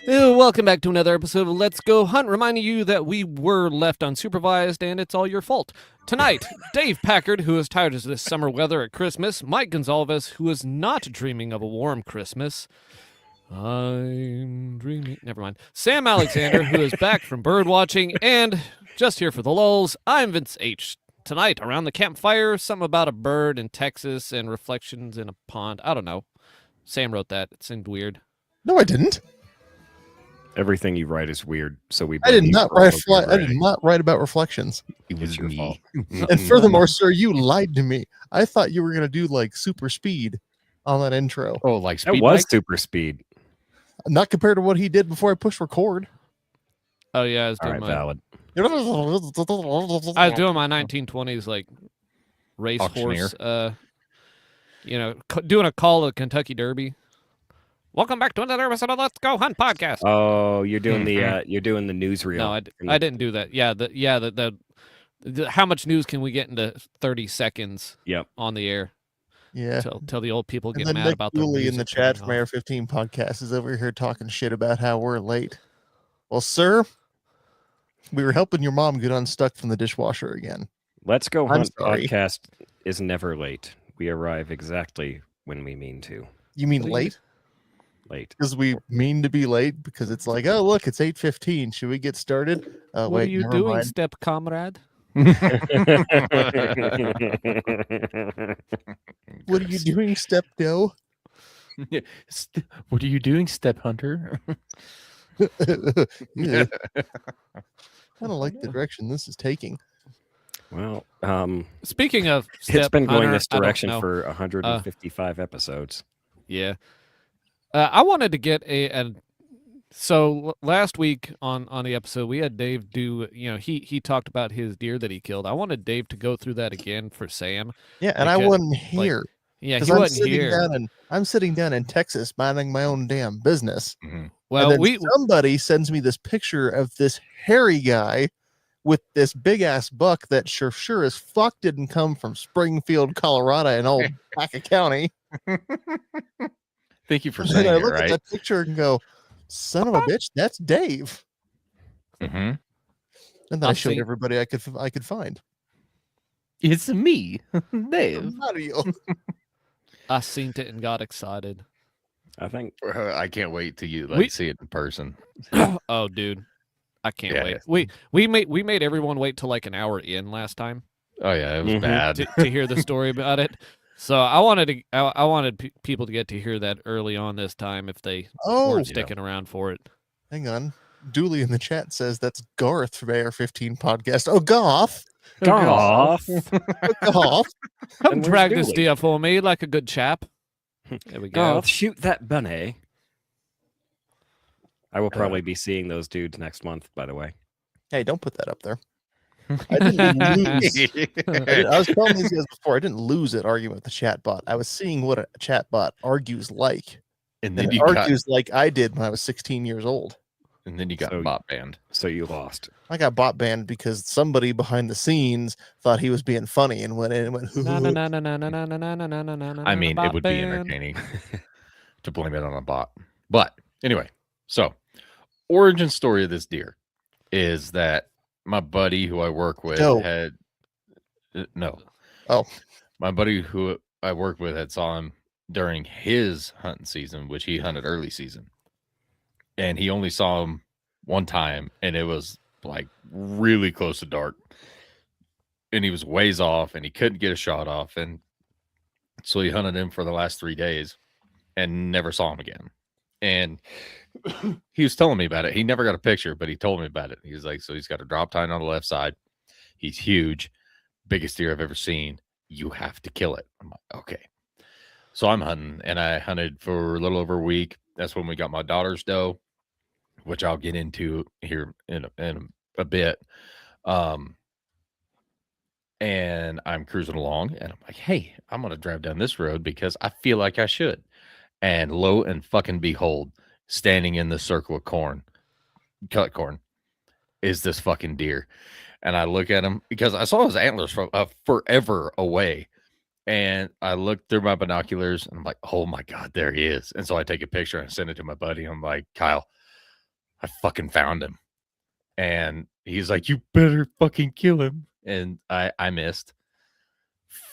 Welcome back to another episode of Let's Go Hunt, reminding you that we were left unsupervised and it's all your fault. Tonight, Dave Packard, who is tired of this summer weather at Christmas, Mike Gonzalez, who is not dreaming of a warm Christmas. I'm dreaming. Never mind. Sam Alexander, who is back from bird watching, and just here for the lulls, I'm Vince H. Tonight, around the campfire, something about a bird in Texas and reflections in a pond. I don't know. Sam wrote that. It seemed weird. No, I didn't. Everything you write is weird, so we. I did not write. I did not write about reflections. It was your fault. And furthermore, sir, you lied to me. I thought you were gonna do like super speed on that intro. Oh, like That speed was bike? super speed. Not compared to what he did before I pushed record. Oh, yeah, I was All doing right, my... valid. I was doing my 1920s like racehorse, doing a call of the Kentucky Derby. Welcome back to another episode of Let's Go Hunt podcast. Oh, you're doing the newsreel. No, I didn't do that. Yeah, the how much news can we get into 30 seconds? Yep. On the air. Yeah. Till the old people And get then mad Nick about the Dooley in the music chat turning from off. Air 15 podcast is over here talking shit about how we're late. Well, sir, we were helping your mom get unstuck from the dishwasher again. Let's Go I'm Hunt sorry. podcast is never late. We arrive exactly when we mean to. You mean What do you- late? Late. Because we mean to be late because it's like, oh look, it's 8:15. Should we get started? What Wait, are you never doing, mind. step comrade? What are you doing, step doe? What are you doing, Step Hunter? Yeah. I don't like the direction this is taking. Well, Speaking of it's step been going hunter, this I don't direction know. for 155 episodes. Yeah. I wanted to get so last week on the episode we had Dave do, he talked about his deer that he killed. I wanted Dave to go through that again for Sam. Yeah, and I Because, wasn't here. Yeah, he Because wasn't here. I'm sitting down in Texas minding my own damn business. Well, and then somebody sends me this picture of this hairy guy with this big ass buck that sure as fuck didn't come from Springfield, Colorado, and old Paca County. Thank you for And saying then I it, look at right? that picture and go, son of a bitch, that's Dave. Mm-hmm. And then I'll I showed see. everybody I could find. It's me, Dave. Mario. I seen it and got excited. I think I can't wait till you We- see it in person. Oh, dude, I can't Yeah. wait. We made everyone wait till like an hour in last time Oh yeah, it was Mhm. bad. to hear the story about it. So I wanted people to get to hear that early on this time if they Oh, weren't sticking around for it. hang on. Dooley in the chat says that's Garth from AR-15 podcast. Oh, Goth. Goth. Goth. Come And where's drag this Dooley? deer for me like a good chap. There we go. Goth, shoot that bunny. I will probably be seeing those dudes next month, by the way. Hey, don't put that up there. I didn't lose. I was telling these guys before, I didn't lose at arguing with the chatbot. I was seeing what a chatbot argues like. and And then it you got argues like I did when I was 16 years old. So- bot banned. So you lost. I got bot banned because somebody behind the scenes thought he was being funny and went in and went, Na, na, na, na, na, na, na, na, na, na, na, na, I na, mean, bot it would be ban. entertaining to blame it on a bot. But anyway, so origin story of this deer is that my buddy who I work with No. had no. Oh. My buddy who I worked with had saw him during his hunting season, which he hunted early season. And he only saw him one time, and it was like really close to dark. And he was ways off, and he couldn't get a shot off. And so he hunted him for the last 3 days and never saw him again. And he was telling me about it. He never got a picture, but he told me about it. He was like, so he's got a drop tine on the left side. He's huge, biggest deer I've ever seen. You have to kill it. I'm like, okay. So I'm hunting, and I hunted for a little over a week. That's when we got my daughter's doe, which I'll get into here in a bit. And I'm cruising along, and I'm like, hey, I'm going to drive down this road because I feel like I should. And lo and fucking behold, standing in the circle of corn, cut corn, is this fucking deer. And I look at him because I saw his antlers from forever away. And I looked through my binoculars and I'm like, oh my God, there he is. And so I take a picture and send it to my buddy. I'm like, Kyle, I fucking found him. And he's like, you better fucking kill him. And I missed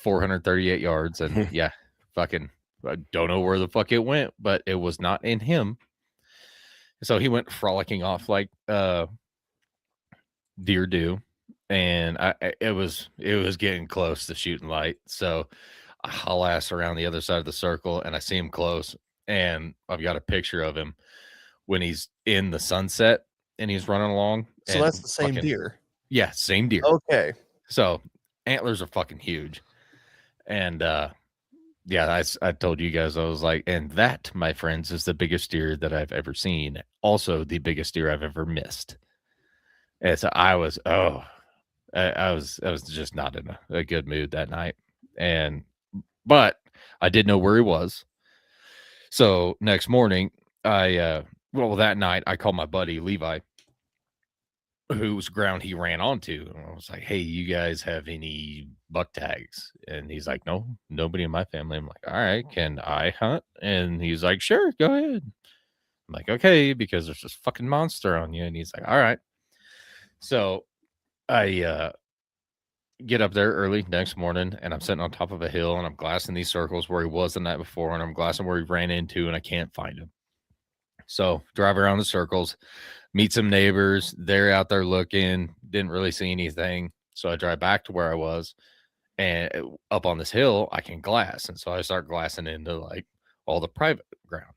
438 yards. And yeah, fucking, I don't know where the fuck it went, but it was not in him. So he went frolicking off like deer do. And it was getting close to shooting light. So I haul ass around the other side of the circle and I see him close. And I've got a picture of him when he's in the sunset and he's running along. So and that's the same fucking- deer. Yeah, same deer. Okay. So antlers are fucking huge. And yeah, I told you guys, I was like, and that, my friends, is the biggest deer that I've ever seen. Also the biggest deer I've ever missed. And so I was just not in a good mood that night. But I did know where he was. So next morning, that night I called my buddy Levi, whose ground he ran onto. And I was like, hey, you guys have any buck tags? And he's like, no, nobody in my family. I'm like, all right, can I hunt? And he's like, sure, go ahead. I'm like, okay, because there's this fucking monster on you. And he's like, all right. So I get up there early next morning and I'm sitting on top of a hill and I'm glassing these circles where he was the night before and I'm glassing where he ran into and I can't find him. So drive around the circles, meet some neighbors. They're out there looking, didn't really see anything. So I drive back to where I was and up on this hill, I can glass. And so I start glassing into like all the private ground.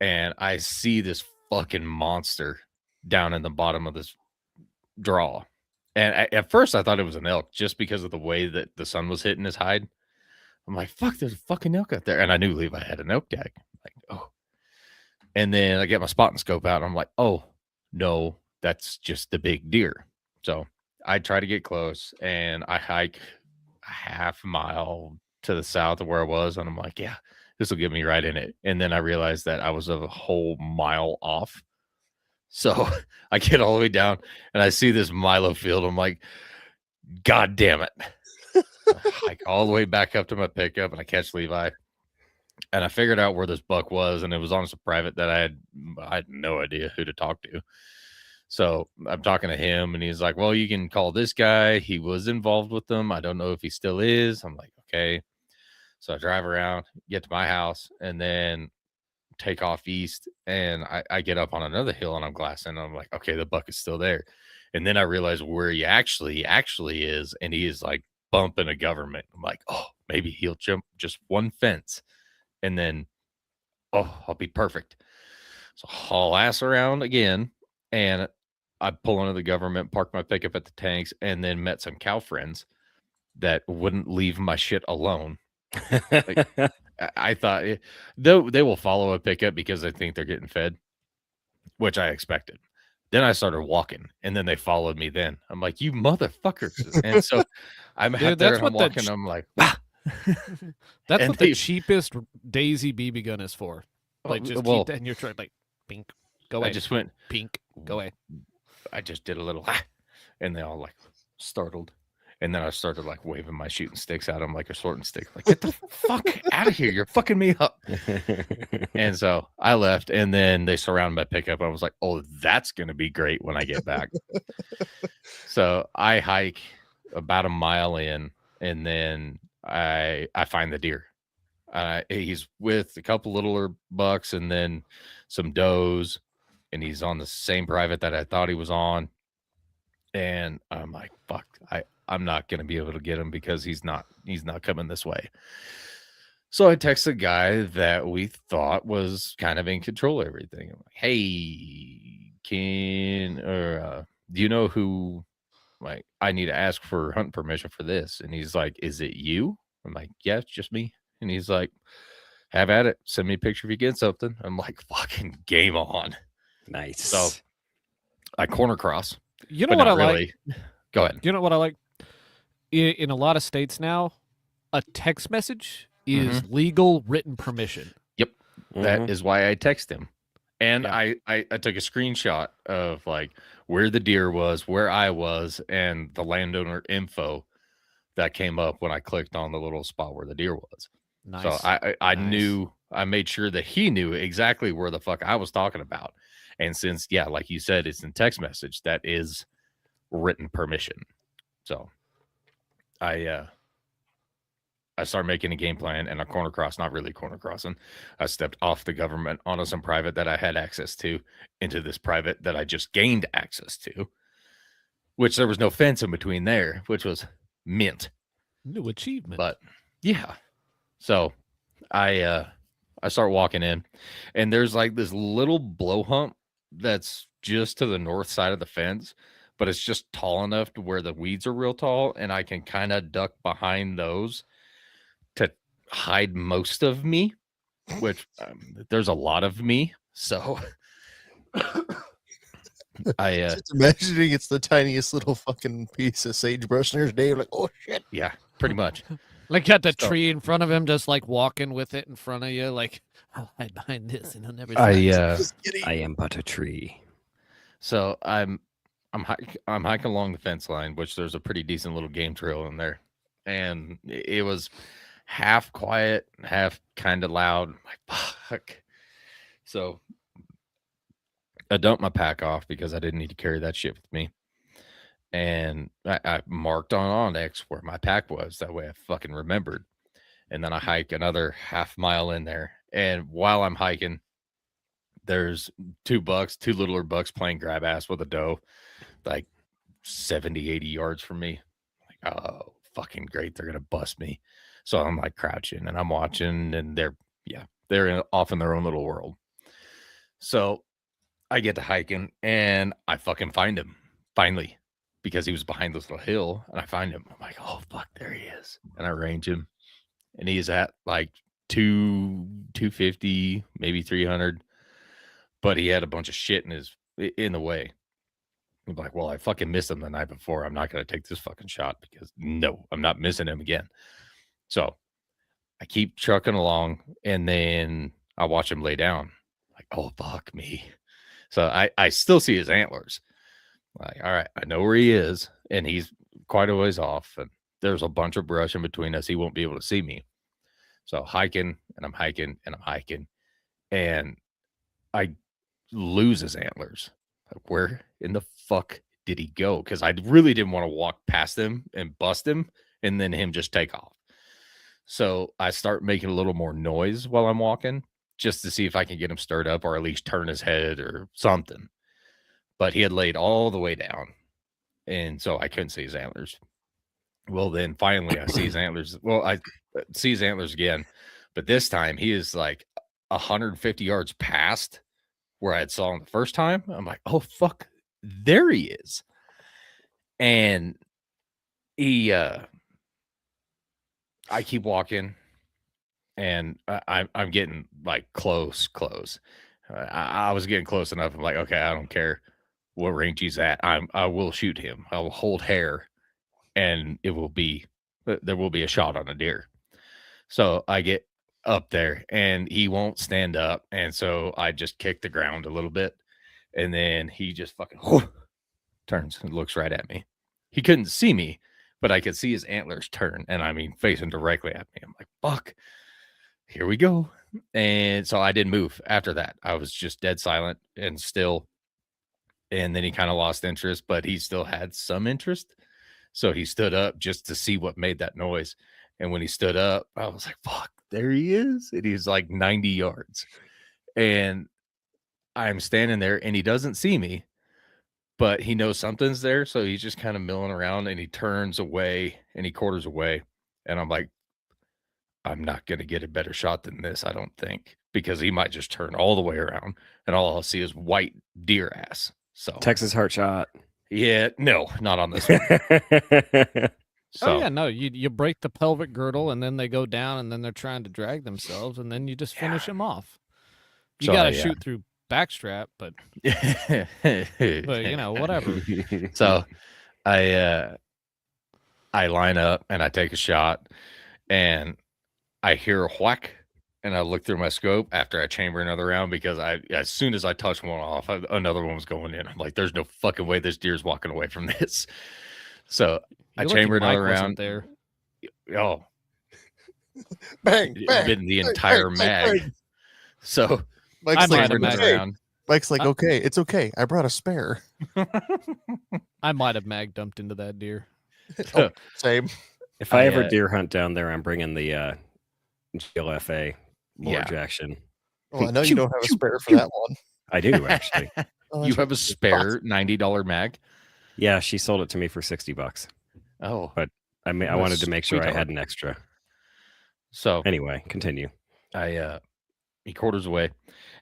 And I see this fucking monster down in the bottom of this draw. And at first I thought it was an elk just because of the way that the sun was hitting his hide. I'm like, fuck, there's a fucking elk out there. And I knew Levi had an elk tag. I'm like, oh. And then I get my spotting scope out. And I'm like, oh, no, that's just the big deer. So I try to get close and I hike a half mile to the south of where I was. And I'm like, yeah, this will get me right in it. And then I realized that I was a whole mile off. So I get all the way down and I see this Milo field. I'm like, God damn it. I hike all the way back up to my pickup and I catch Levi. And I figured out where this buck was. And it was on some private that I had no idea who to talk to. So I'm talking to him and he's like, well, you can call this guy. He was involved with them. I don't know if he still is. I'm like, okay. So I drive around, get to my house, and then take off east. And I get up on another hill and I'm glassing. And I'm like, okay, the buck is still there. And then I realize where he actually is. And he is like bumping a government. I'm like, oh, maybe he'll jump just one fence. And then, oh, I'll be perfect. So haul ass around again. And I pull into the government, park my pickup at the tanks, and then met some cow friends that wouldn't leave my shit alone. Like, I thought they will follow a pickup because they think they're getting fed, which I expected. Then I started walking, and then they followed me. Then I'm like, "You motherfuckers!" And so I'm out there and I'm walking. I'm like, "Ah!" That's And what the cheapest Daisy BB gun is for. Like, just well, keep that in your truck, like, pink, go away. I just went, pink, go away. I just did a little, "Ah," and they all like startled. And then I started like waving my shooting sticks at them like a sorting stick. Like, get the fuck out of here. You're fucking me up. And so I left and then they surrounded my pickup. I was like, oh, that's going to be great when I get back. So I hike about a mile in and then I find the deer. He's with a couple littler bucks and then some does. And he's on the same private that I thought he was on. And I'm like, fuck, I'm not going to be able to get him because he's not coming this way. So I text a guy that we thought was kind of in control of everything. I'm like, hey, do you know who, like, I need to ask for hunting permission for this? And he's like, is it you? I'm like, yeah, it's just me. And he's like, have at it. Send me a picture if you get something. I'm like, fucking game on. Nice. So I corner cross. You know what I like? Go ahead. You know what I like? In a lot of states now, a text message is legal written permission. Yep. That is why I text him. And Yeah. I took a screenshot of like where the deer was, where I was, and the landowner info that came up when I clicked on the little spot where the deer was. Nice. So I Nice. knew, I made sure that he knew exactly where the fuck I was talking about. And since, yeah, like you said, it's in text message, that is written permission. So I started making a game plan, and a corner cross, not really corner crossing. I stepped off the government onto some private that I had access to into this private that I just gained access to, which there was no fence in between there, which was mint. New achievement. But yeah, so I start walking in, and there's like this little blow hump that's just to the north side of the fence, but it's just tall enough to where the weeds are real tall, and I can kind of duck behind those to hide most of me, which there's a lot of me. So I Just imagining it's the tiniest little fucking piece of sagebrush. And there's Dave like, oh shit. yeah, pretty much. Like got the So- tree in front of him, just like walking with it in front of you, like I'll hide behind this and he'll never see I it. Just kidding. I am but a tree. So I'm hiking along the fence line, which there's a pretty decent little game trail in there, and it was half quiet, half kind of loud. I'm like, fuck. So I dumped my pack off because I didn't need to carry that shit with me, and I marked on Onyx where my pack was. That way I fucking remembered. And then I hike another half mile in there, and while I'm hiking, there's two littler bucks playing grab ass with a doe, like 70, 80 yards from me. Like, oh, fucking great. They're going to bust me. So I'm like crouching and I'm watching, and they're off in their own little world. So I get to hiking, and I fucking find him finally, because he was behind this little hill, and I find him. I'm like, oh, fuck, there he is. And I range him, and he's at like 250, maybe 300. But he had a bunch of shit in the way. I'm like, well, I fucking missed him the night before. I'm not going to take this fucking shot, because no, I'm not missing him again. So I keep trucking along, and then I watch him lay down. Like, oh, fuck me. So I still see his antlers. Like, all right, I know where he is, and he's quite a ways off, and there's a bunch of brush in between us. He won't be able to see me. So hiking, and I'm hiking, and I'm hiking, and I lose his antlers. Like, where in the fuck did he go? Because I really didn't want to walk past him and bust him and then him just take off. So I start making a little more noise while I'm walking, just to see if I can get him stirred up, or at least turn his head or something. But he had laid all the way down, and so I couldn't see his antlers. Well, then finally I see his antlers. Well, I see his antlers again, but this time he is like 150 yards past where I had saw him the first time. I'm like, oh, fuck, there he is. And he, I keep walking, and I'm getting like close. I was getting close enough. I'm like, okay, I don't care what range he's at. I will shoot him. I will hold hair, and there will be a shot on a deer. So I get up there, and he won't stand up, and so I just kick the ground a little bit, and then he just fucking turns and looks right at me. He couldn't see me, but I could see his antlers turn, and I mean facing directly at me. I'm like, fuck, here we go. And so I didn't move after that. I was just dead silent and still. And then he kind of lost interest, but he still had some interest. So he stood up just to see what made that noise. And when he stood up, I was like, fuck, there he is. And he's like 90 yards. And I'm standing there, and he doesn't see me, but he knows something's there. So he's just kind of milling around, and he turns away and he quarters away. And I'm like, I'm not going to get a better shot than this, I don't think, because he might just turn all the way around, and all I'll see is white deer ass. So Texas heart shot. yeah, no, not on this one. So Oh yeah, no, you break the pelvic girdle, and then they go down, and then they're trying to drag themselves, and then you just finish them off. You So, got to yeah. shoot through backstrap, but you know, whatever. So I line up, and I take a shot, and I hear a whack, and I look through my scope after I chamber another round, because as soon as I touch one off, another one was going in. I'm like, there's no fucking way this deer's walking away from this. So I You're lucky chamber Mike another wasn't round. there. Oh, Bang, it bang. been the entire bang, mag. bang. So Mike's I like, might chamber imagine. another "Hey, round. Mike's like, okay, it's okay. I brought a spare. I might have mag dumped into that deer. Oh, same. If I ever I, deer hunt down there, I'm bringing the GLFA large action. Well, I know you don't have a spare for that one. I do actually. Oh, you that's have a right. spare $90 mag? Yeah, she sold it to me for $60. Oh, But I What a wanted to make sure I sweetheart. had an extra. so Anyway, continue. he quarters away,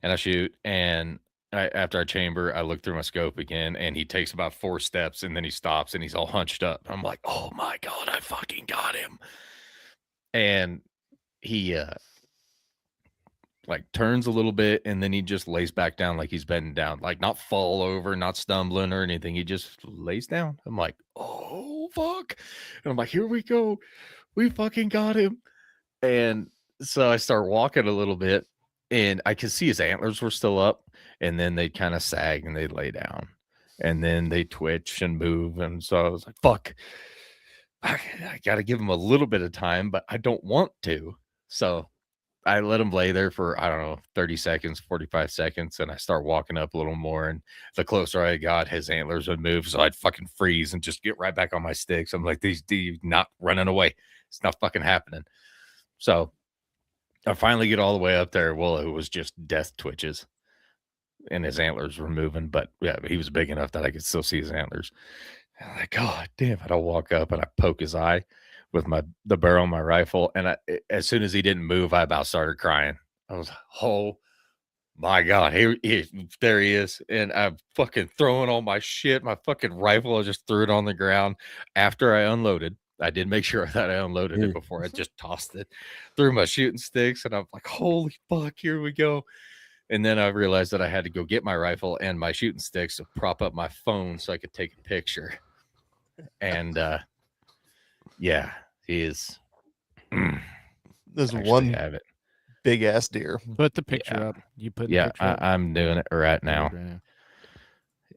and I shoot, and after I chamber, I look through my scope again, and he takes about 4 steps, and then he stops, and he's all hunched up. I'm like, oh my god, I fucking got him! And he like turns a little bit, and then he just lays back down like he's bedding down, like not fall over, not stumbling or anything. He just lays down. I'm like, oh fuck! And I'm like, here we go, we fucking got him. And so I start walking a little bit, and I could see his antlers were still up, and then they kind of sag and they lay down, and then they twitch and move. And so I was like, fuck, I got to give him a little bit of time, but I don't want to. So I let him lay there for, I don't know, 30 seconds, 45 seconds. And I start walking up a little more. And the closer I got, his antlers would move. So I'd fucking freeze and just get right back on my sticks. I'm like, these not running away. It's not fucking happening. So I finally get all the way up there. Well, it was just death twitches and his antlers were moving. But yeah, he was big enough that I could still see his antlers. And I'm like, God damn it. I walk up and I poke his eye with the barrel of my rifle. And as soon as he didn't move, I about started crying. I was, oh my God, there he is. And I'm fucking throwing all my shit, my fucking rifle. I just threw it on the ground after I unloaded. I did make sure that I unloaded it before I just tossed it through my shooting sticks. And I'm like, holy fuck, here we go. And then I realized that I had to go get my rifle and my shooting sticks to prop up my phone so I could take a picture. And yeah, he is. There's Actually one have it. big ass deer. Put the picture Yeah. up. You put the Yeah, picture up? I'm doing it right now. Right now.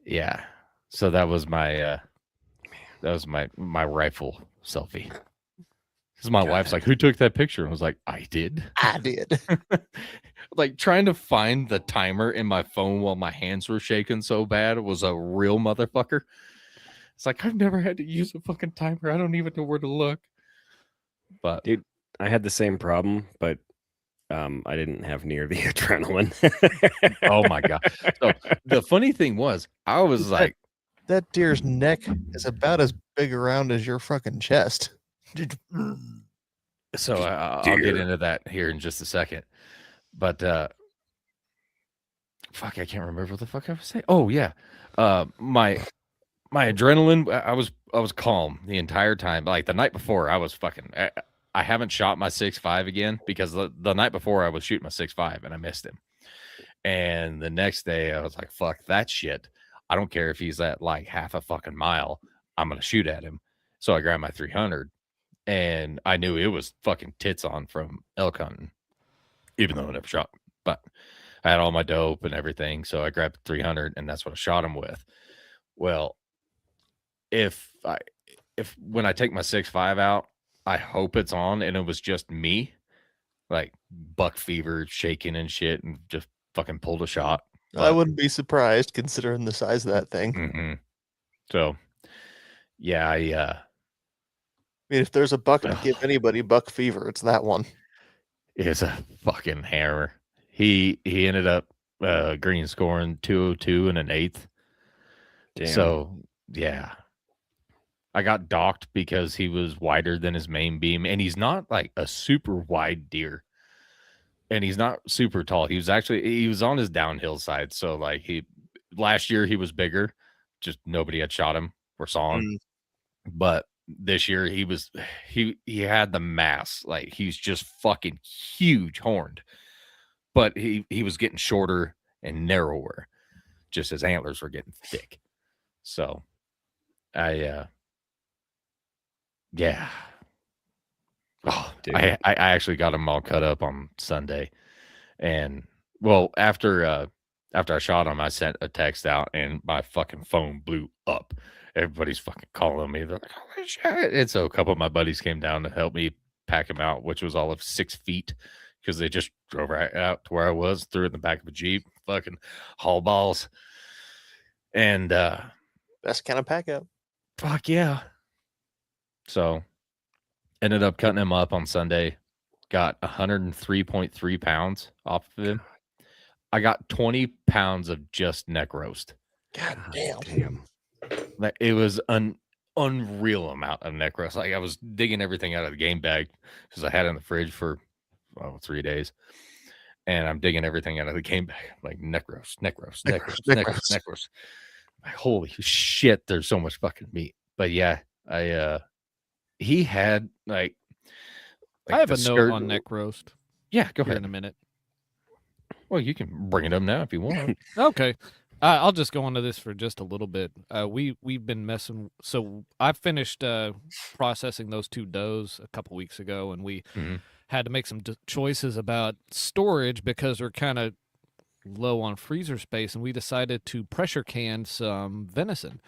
Yeah. So that was my my rifle selfie. Because my wife's like, who took that picture? And I was like, I did. I did. Like trying to find the timer in my phone while my hands were shaking so bad was a real motherfucker. It's like, I've never had to use a fucking timer. I don't even know where to look. But Dude, I had the same problem, but I didn't have near the adrenaline. oh my God. So the funny thing was, I was like, That deer's neck is about as big around as your fucking chest. so I'll get into that here in just a second. But fuck, I can't remember what the fuck I was saying. Oh yeah. My adrenaline, I was calm the entire time. Like the night before, I was fucking I haven't shot my 6.5 again because the night before I was shooting my 6.5 and I missed him. And the next day I was like, fuck that shit. I don't care if he's at like half a fucking mile. I'm going to shoot at him. So I grabbed my 300 and I knew it was fucking tits on from elk hunting, even though I never shot. But I had all my dope and everything. So I grabbed 300 and that's what I shot him with. Well, if when I take my 6.5 out, I hope it's on and it was just me, like buck fever shaking and shit, and just fucking pulled a shot. I wouldn't be surprised considering the size of that thing. Mm-hmm. So yeah, I mean, if there's a buck to give anybody buck fever, it's that one. It's a fucking hammer. He ended up green scoring 202 and an 1/8. Damn. So yeah, I got docked because he was wider than his main beam, and he's not like a super wide deer, and he's not super tall. He was on his downhill side. So like last year he was bigger, just nobody had shot him or saw him. But this year he had the mass. Like he's just fucking huge horned, but he was getting shorter and narrower, just his antlers were getting thick. So yeah. Oh, Dude. I actually got them all cut up on Sunday. And well, after I shot him, I sent a text out and my fucking phone blew up. Everybody's fucking calling me. They're like, holy shit. And so a couple of my buddies came down to help me pack him out, which was all of 6 feet. because they just drove right out to where I was, threw it in the back of a Jeep, fucking haul balls. And Best kind of pack up. fuck yeah. So ended up cutting him up on Sunday. Got 103.3 pounds off of him. I got 20 pounds of just neck roast. God damn. Damn. Like, it was an unreal amount of neck roast. Like, I was digging everything out of the game bag because I had it in the fridge for 3 days. And I'm digging everything out of the game bag. Like, neck roast, neck roast, neck roast, neck roast, neck roast. Like, holy shit, there's so much fucking meat. But yeah, he had like I have the a note skirt- on neck roast Yeah, go here ahead. in a minute. Well, you can bring it up now if you want. Okay. I'll just go into this for just a little bit. We've been messing. So I finished processing those 2 does a couple weeks ago, and we Mhm. had to make some choices about storage because we're kind of low on freezer space, and we decided to pressure can some venison.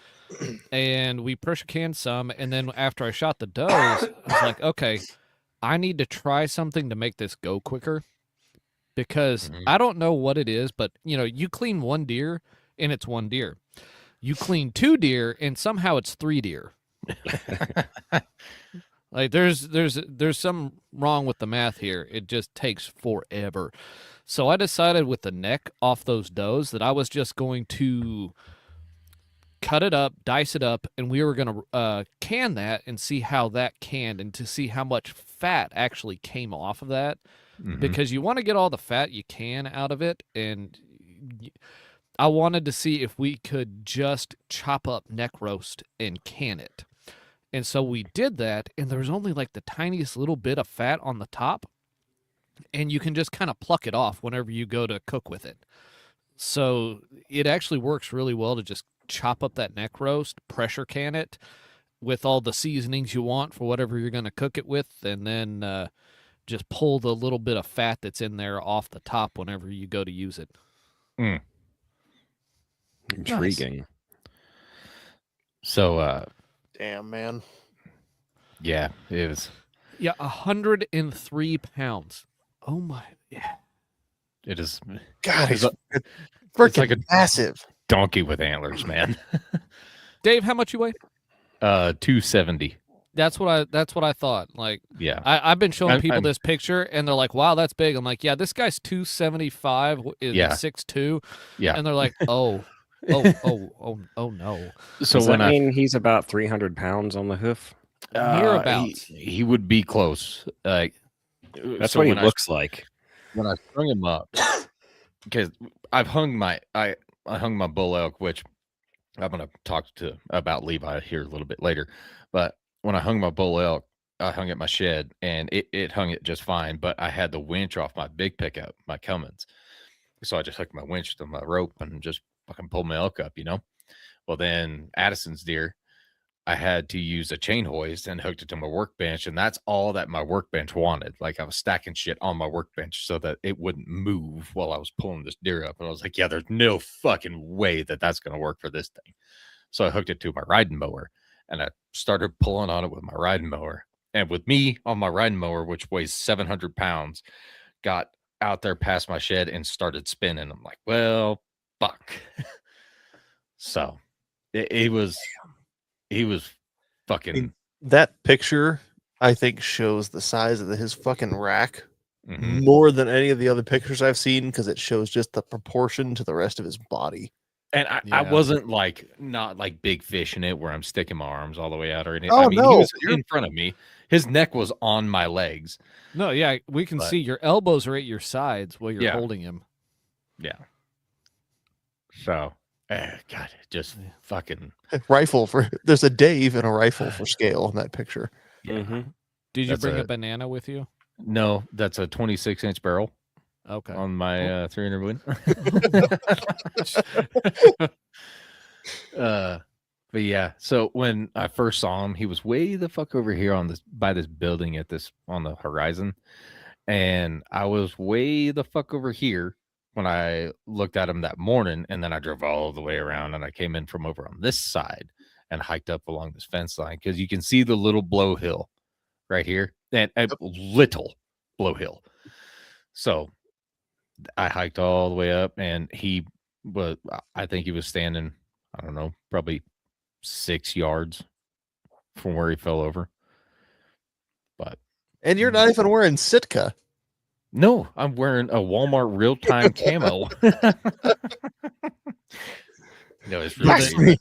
And we pressure canned some, and then after I shot the does, I was like, okay, I need to try something to make this go quicker. Because Mhm. I don't know what it is, but you clean 1 deer and it's 1 deer. You clean 2 deer and somehow it's 3 deer. Like there's some wrong with the math here. It just takes forever. So I decided with the neck off those does that I was just going to cut it up, dice it up, and we were going to can that and see how that canned and to see how much fat actually came off of that. Mhm. Because you want to get all the fat you can out of it, and I wanted to see if we could just chop up neck roast and can it. And so we did that, and there was only like the tiniest little bit of fat on the top, and you can just kind of pluck it off whenever you go to cook with it. So it actually works really well to just chop up that neck roast, pressure can it with all the seasonings you want for whatever you're going to cook it with, and then just pull the little bit of fat that's in there off the top whenever you go to use it. Intriguing. So Damn, man. yeah, it was. Yeah, 103 pounds. Oh my, yeah. It is God, It's it's freaking like a- massive. donkey with antlers, man. Dave, how much you weigh? 270. That's what I thought. Like Yeah. I've been showing I'm- people I'm- this picture, and they're like, "Wow, that's big." I'm like, "Yeah, this guy's 275, is Yeah. 6'2", Yeah. and they're like, "Oh no." So Does when that mean he's about 300 pounds on the hoof? Nearabouts. he would be close. Like That's so what he when looks like. when I strung him up, because I've hung my I hung my bull elk, which I'm gonna talk about Levi here a little bit later. But when I hung my bull elk, I hung it in my shed, and it hung it just fine. But I had the winch off my big pickup, my Cummins, so I just hooked my winch to my rope and just fucking pulled my elk up, Well, then Addison's deer, I had to use a chain hoist and hooked it to my workbench, and that's all that my workbench wanted. Like, I was stacking shit on my workbench so that it wouldn't move while I was pulling this deer up. And I was like, yeah, there's no fucking way that that's going to work for this thing. So I hooked it to my riding mower, and I started pulling on it with my riding mower. And with me on my riding mower, which weighs 700 pounds, got out there past my shed and started spinning. I'm like, well, fuck. So he was fucking. That picture, I think, shows the size of his fucking rack Mhm. more than any of the other pictures I've seen, because it shows just the proportion to the rest of his body. And I Yeah. wasn't not like big fish in it where I'm sticking my arms all the way out or anything. Oh, I mean, no. he was in front of me. His neck was on my legs. No, yeah, we can But- see your elbows are at your sides while you're Yeah. holding him. Yeah. So, God, just fucking. Rifle for there's a Dave and a rifle for scale in that picture. Yeah. Mhm. Did you That's bring a a- banana with you? No, that's a 26-inch barrel Okay. on my 300 wood. But yeah, so when I first saw him, he was way the fuck over here by this building on the horizon, and I was way the fuck over here when I looked at him that morning, and then I drove all the way around, and I came in from over on this side and hiked up along this fence line because you can see the little blow hill right here, and a little blow hill. So I hiked all the way up, and I think he was standing, I don't know, probably 6 yards from where he fell over. But And you're not even wearing Sitka. no, I'm wearing a Walmart real-time camo. No, it's really That's crazy. me.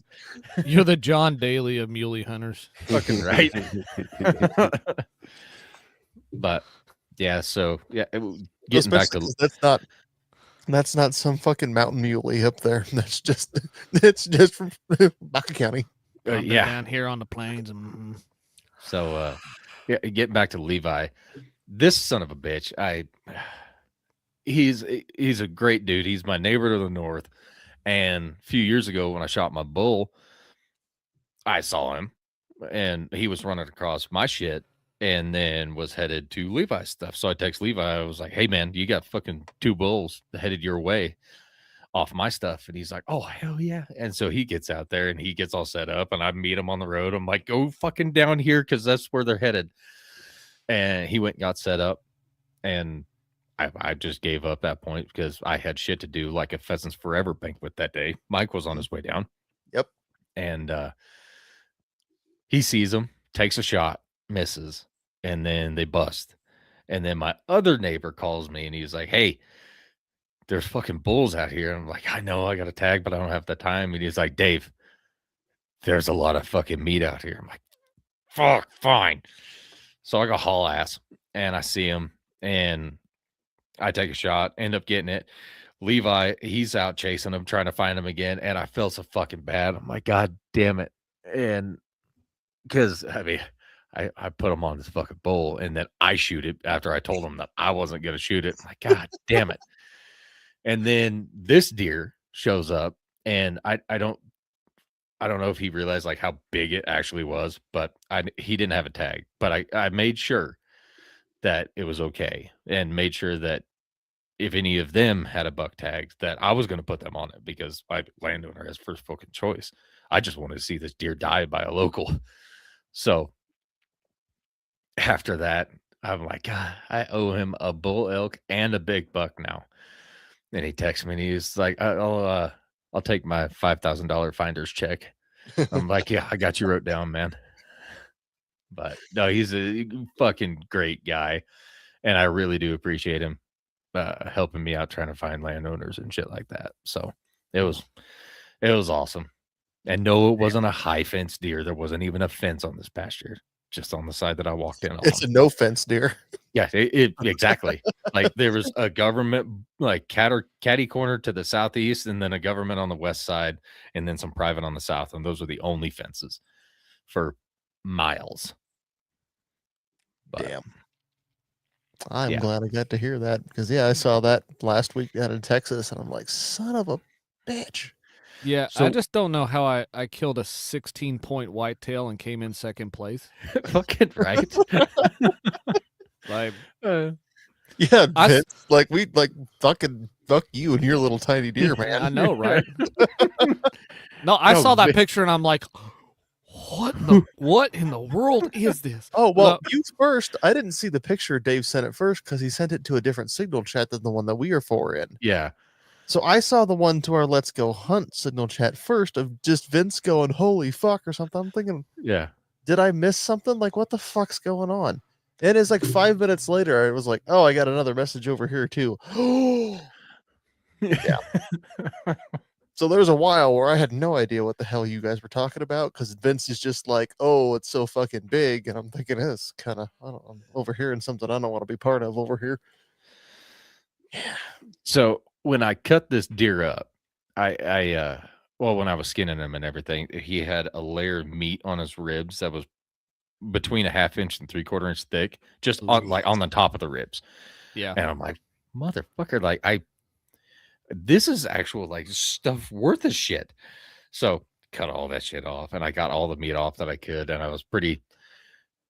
You're the John Daly of muley hunters. Fucking right. But yeah, so yeah, getting back Especially to 'cause that's not some fucking mountain muley up there. That's just from Baca County. I've been yeah. down here on the plains. And So yeah, getting back to Levi, this son of a bitch, he's a great dude. He's my neighbor to the north. And a few years ago when I shot my bull, I saw him and he was running across my shit and then was headed to Levi's stuff. So I text Levi, I was like, hey man, you got fucking 2 bulls headed your way off my stuff. And he's like, oh hell yeah. And so he gets out there and he gets all set up and I meet him on the road. I'm like, go fucking down here because that's where they're headed. And he went and got set up, and I just gave up that point because I had shit to do, like a Pheasants Forever banquet that day. Mike was on his way down. Yep. And he sees him, takes a shot, misses, and then they bust. And then my other neighbor calls me and he's like, hey, there's fucking bulls out here. And I'm like, I know I got a tag, but I don't have the time. And he's like, Dave, there's a lot of fucking meat out here. I'm like, fuck, fine. So I go haul ass and I see him and I take a shot, end up getting it. Levi, he's out chasing him, trying to find him again. And I felt so fucking bad. I'm like, God damn it. And because, I mean, I put him on this fucking bull and then I shoot it after I told him that I wasn't going to shoot it. I'm like, God damn it. And then this deer shows up and I don't know if he realized like how big it actually was, but he didn't have a tag, but I made sure that it was okay and made sure that if any of them had a buck tag that I was going to put them on it because my landowner has first fucking choice. I just wanted to see this deer die by a local. So after that, I'm like, God, I owe him a bull elk and a big buck now. And he texts me and he's like, I'll take my $5,000 finder's check. I'm like, yeah, I got you wrote down, man. But no, he's a fucking great guy. And I really do appreciate him helping me out trying to find landowners and shit like that. So it was awesome. And no, it wasn't a high fence deer. There wasn't even a fence on this pasture, just on the side that I walked in on. It's a no fence deer. Yeah, it exactly. Like there was a government like catty corner to the southeast, and then a government on the west side, and then some private on the south, and those were the only fences for miles. But, Damn. I'm glad I got to hear that because I saw that last week out in Texas, and I'm like, son of a bitch. yeah, So- I just don't know how I killed a 16-point whitetail and came in second place. fucking right. Like, Yeah, I- Vince, like we fucking fuck you and your little tiny deer, man. I know, right? No, I No, saw that Vic- picture and I'm like, what in the world is this? Oh well, No. you first. I didn't see the picture. Dave sent it first because he sent it to a different signal chat than the one that we are for in. Yeah. So I saw the one to our Let's Go Hunt signal chat first of just Vince going holy fuck or something. I'm thinking, Yeah. did I miss something? Like what the fuck's going on? And it's like 5 minutes later, I was like, oh, I got another message over here too. Yeah. So there was a while where I had no idea what the hell you guys were talking about because Vince is just like, oh, it's so fucking big. And I'm thinking, it's kind of, I don't know, I'm overhearing something I don't want to be part of over here. So when I cut this deer up, well, when I was skinning him and everything, he had a layer of meat on his ribs that was between a 1/2 inch and 3/4 inch thick, just on the top of the ribs. Yeah. And I'm like, motherfucker, like this is actual like stuff worth of shit. So cut all that shit off, and I got all the meat off that I could, and I was pretty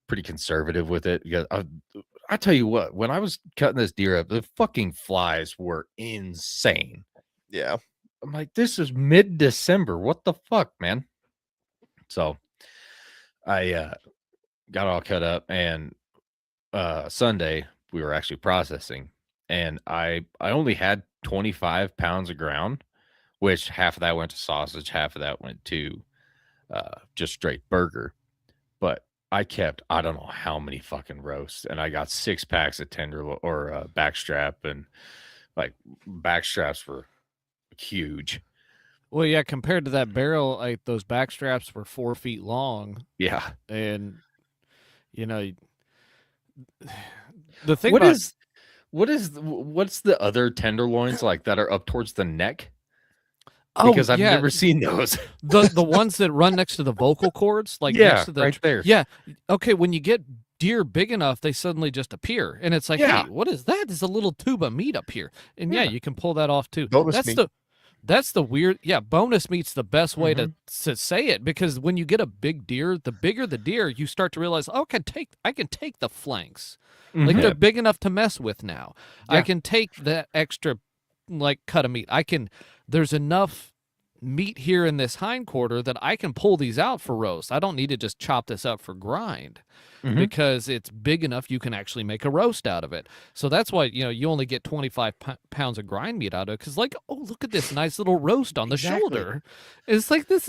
conservative with it. Because I tell you what, when I was cutting this deer up, the fucking flies were insane. Yeah. I'm like, this is mid-December. What the fuck, man? So I got all cut up, and Sunday we were actually processing, and I only had 25 pounds of ground, which half of that went to sausage, half of that went to just straight burger. But I kept I don't know how many fucking roasts, and I got 6 packs of backstrap, and like backstraps were huge. Well, yeah, compared to that barrel, like those back straps were 4 feet long, Yeah. and you know, the thing What about is what's the other tenderloins like that are up towards the neck? Because I've yeah, never seen those. the ones that run next to the vocal cords, like Yeah, next to the right there. Yeah, okay. When you get deer big enough, they suddenly just appear, and it's like, Yeah. hey, what is that? There's a little tube of meat up here, and yeah, Yeah. you can pull that off too. Bonus meat. That's the weird. Yeah, bonus meat's the best way to say it, because when you get a big deer, the bigger the deer, you start to realize, oh, I can take the flanks. Like Mhm. they're big enough to mess with now. I Yeah. can take that extra like cut of meat. There's enough meat here in this hindquarter that I can pull these out for roast. I don't need to just chop this up for grind Mhm. because it's big enough you can actually make a roast out of it. So that's why, you only get 25 pounds of grind meat out of it, because like, oh, look at this nice little roast on the Exactly. shoulder. It's like, it's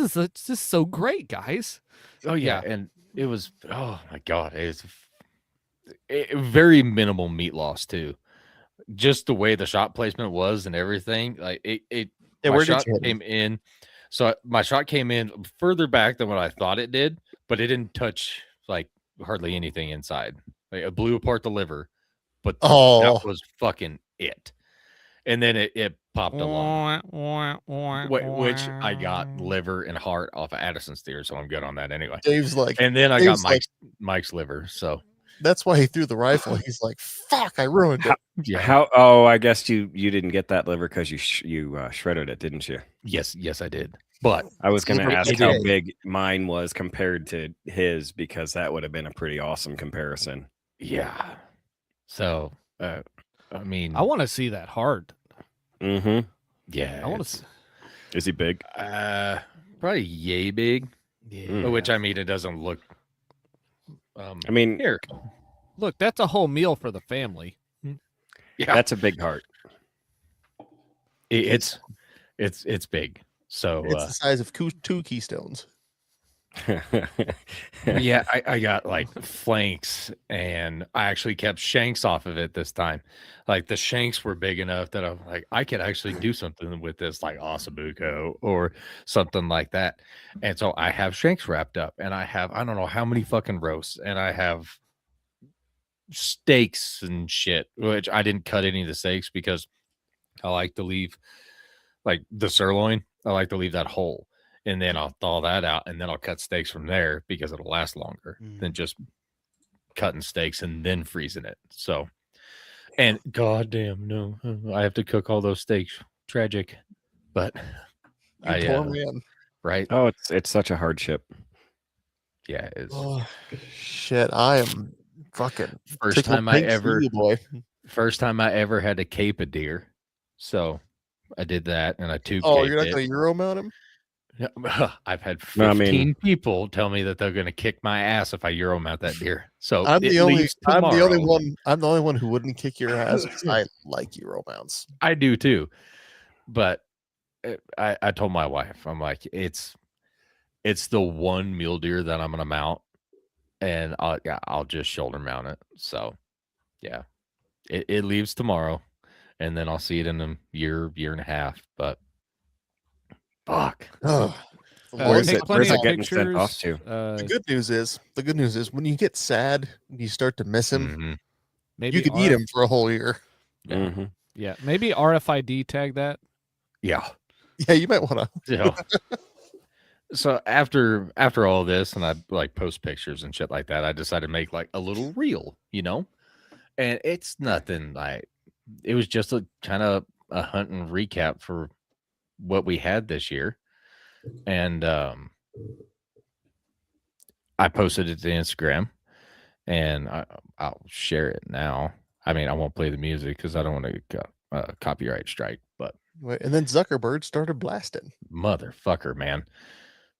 just so great, guys. Oh yeah, and it was oh my god, it's very minimal meat loss too. Just the way the shot placement was and everything, like it Yeah, my where did shot you hit him? came in. So my shot came in further back than what I thought it did, but it didn't touch like hardly anything inside. Like it blew apart the liver, but Oh. that was fucking it. And then it popped a lung, which I got liver and heart off of Addison's steer, so I'm good on that anyway. Dave's like, And then I got Dave's like- Mike's liver, so that's why he threw the rifle. He's like, fuck, I ruined it. yeah. Oh, I guess you didn't get that liver because you shredded it, didn't you? Yes, I did. But I was going to Liver ask PK. how big mine was compared to his, because that would have been a pretty awesome comparison. yeah. So I mean, I want to see that heart. Mm-hmm. yeah. I want it's, to. Is he big? probably yay big, Yeah. which I mean, it doesn't look. I mean, Here, Look, that's a whole meal for the family. yeah, that's a big heart. it's big. So It's the size of 2 keystones. yeah, I got like flanks, and I actually kept shanks off of it this time. Like the shanks were big enough that I'm like, I could actually do something with this, like ossobuco or something like that. And so I have shanks wrapped up, and I don't know how many fucking roasts, and I have steaks and shit, which I didn't cut any of the steaks because I like to leave like the sirloin. I like to leave that whole. And then I'll thaw that out, and then I'll cut steaks from there because it'll last longer than just cutting steaks and then freezing it. So, and goddamn, no, I have to cook all those steaks. Tragic, but You poor man. right? Oh, it's such a hardship. Yeah, it's Oh, shit, I am fucking first tickled time I pink for ever you, boy. had to cape a deer. So I did that, and I two. Oh, you're not gonna Euro mount him? Yeah, I've had 15 No, I mean- people tell me that they're going to kick my ass if I Euro mount that deer. So I'm it the only leaves I'm the only tomorrow. one I'm the only one who wouldn't kick your ass because I like Euro mounts. I do too, but I told my wife, I'm like, it's the one mule deer that I'm going to mount, and I'll just shoulder mount it. So yeah, it leaves tomorrow, and then I'll see it in a year and a half. But fuck. Oh, Where's take it- plenty where's it of getting sent off pictures, the good news is when you get sad and you start to miss him, Mhm. maybe you could eat him for a whole year. Mm-hmm. Yeah, maybe RFID tag that. Yeah. Yeah, you might want to. Yeah. So after all this, and I like post pictures and shit like that, I decided to make like a little reel, and it's nothing like, it was just a kind of a hunt and recap for what we had this year. And I posted it to Instagram, and I'll share it now. I mean, I won't play the music because I don't want to get a copyright strike, but And then Zuckerberg started blasting. motherfucker, man.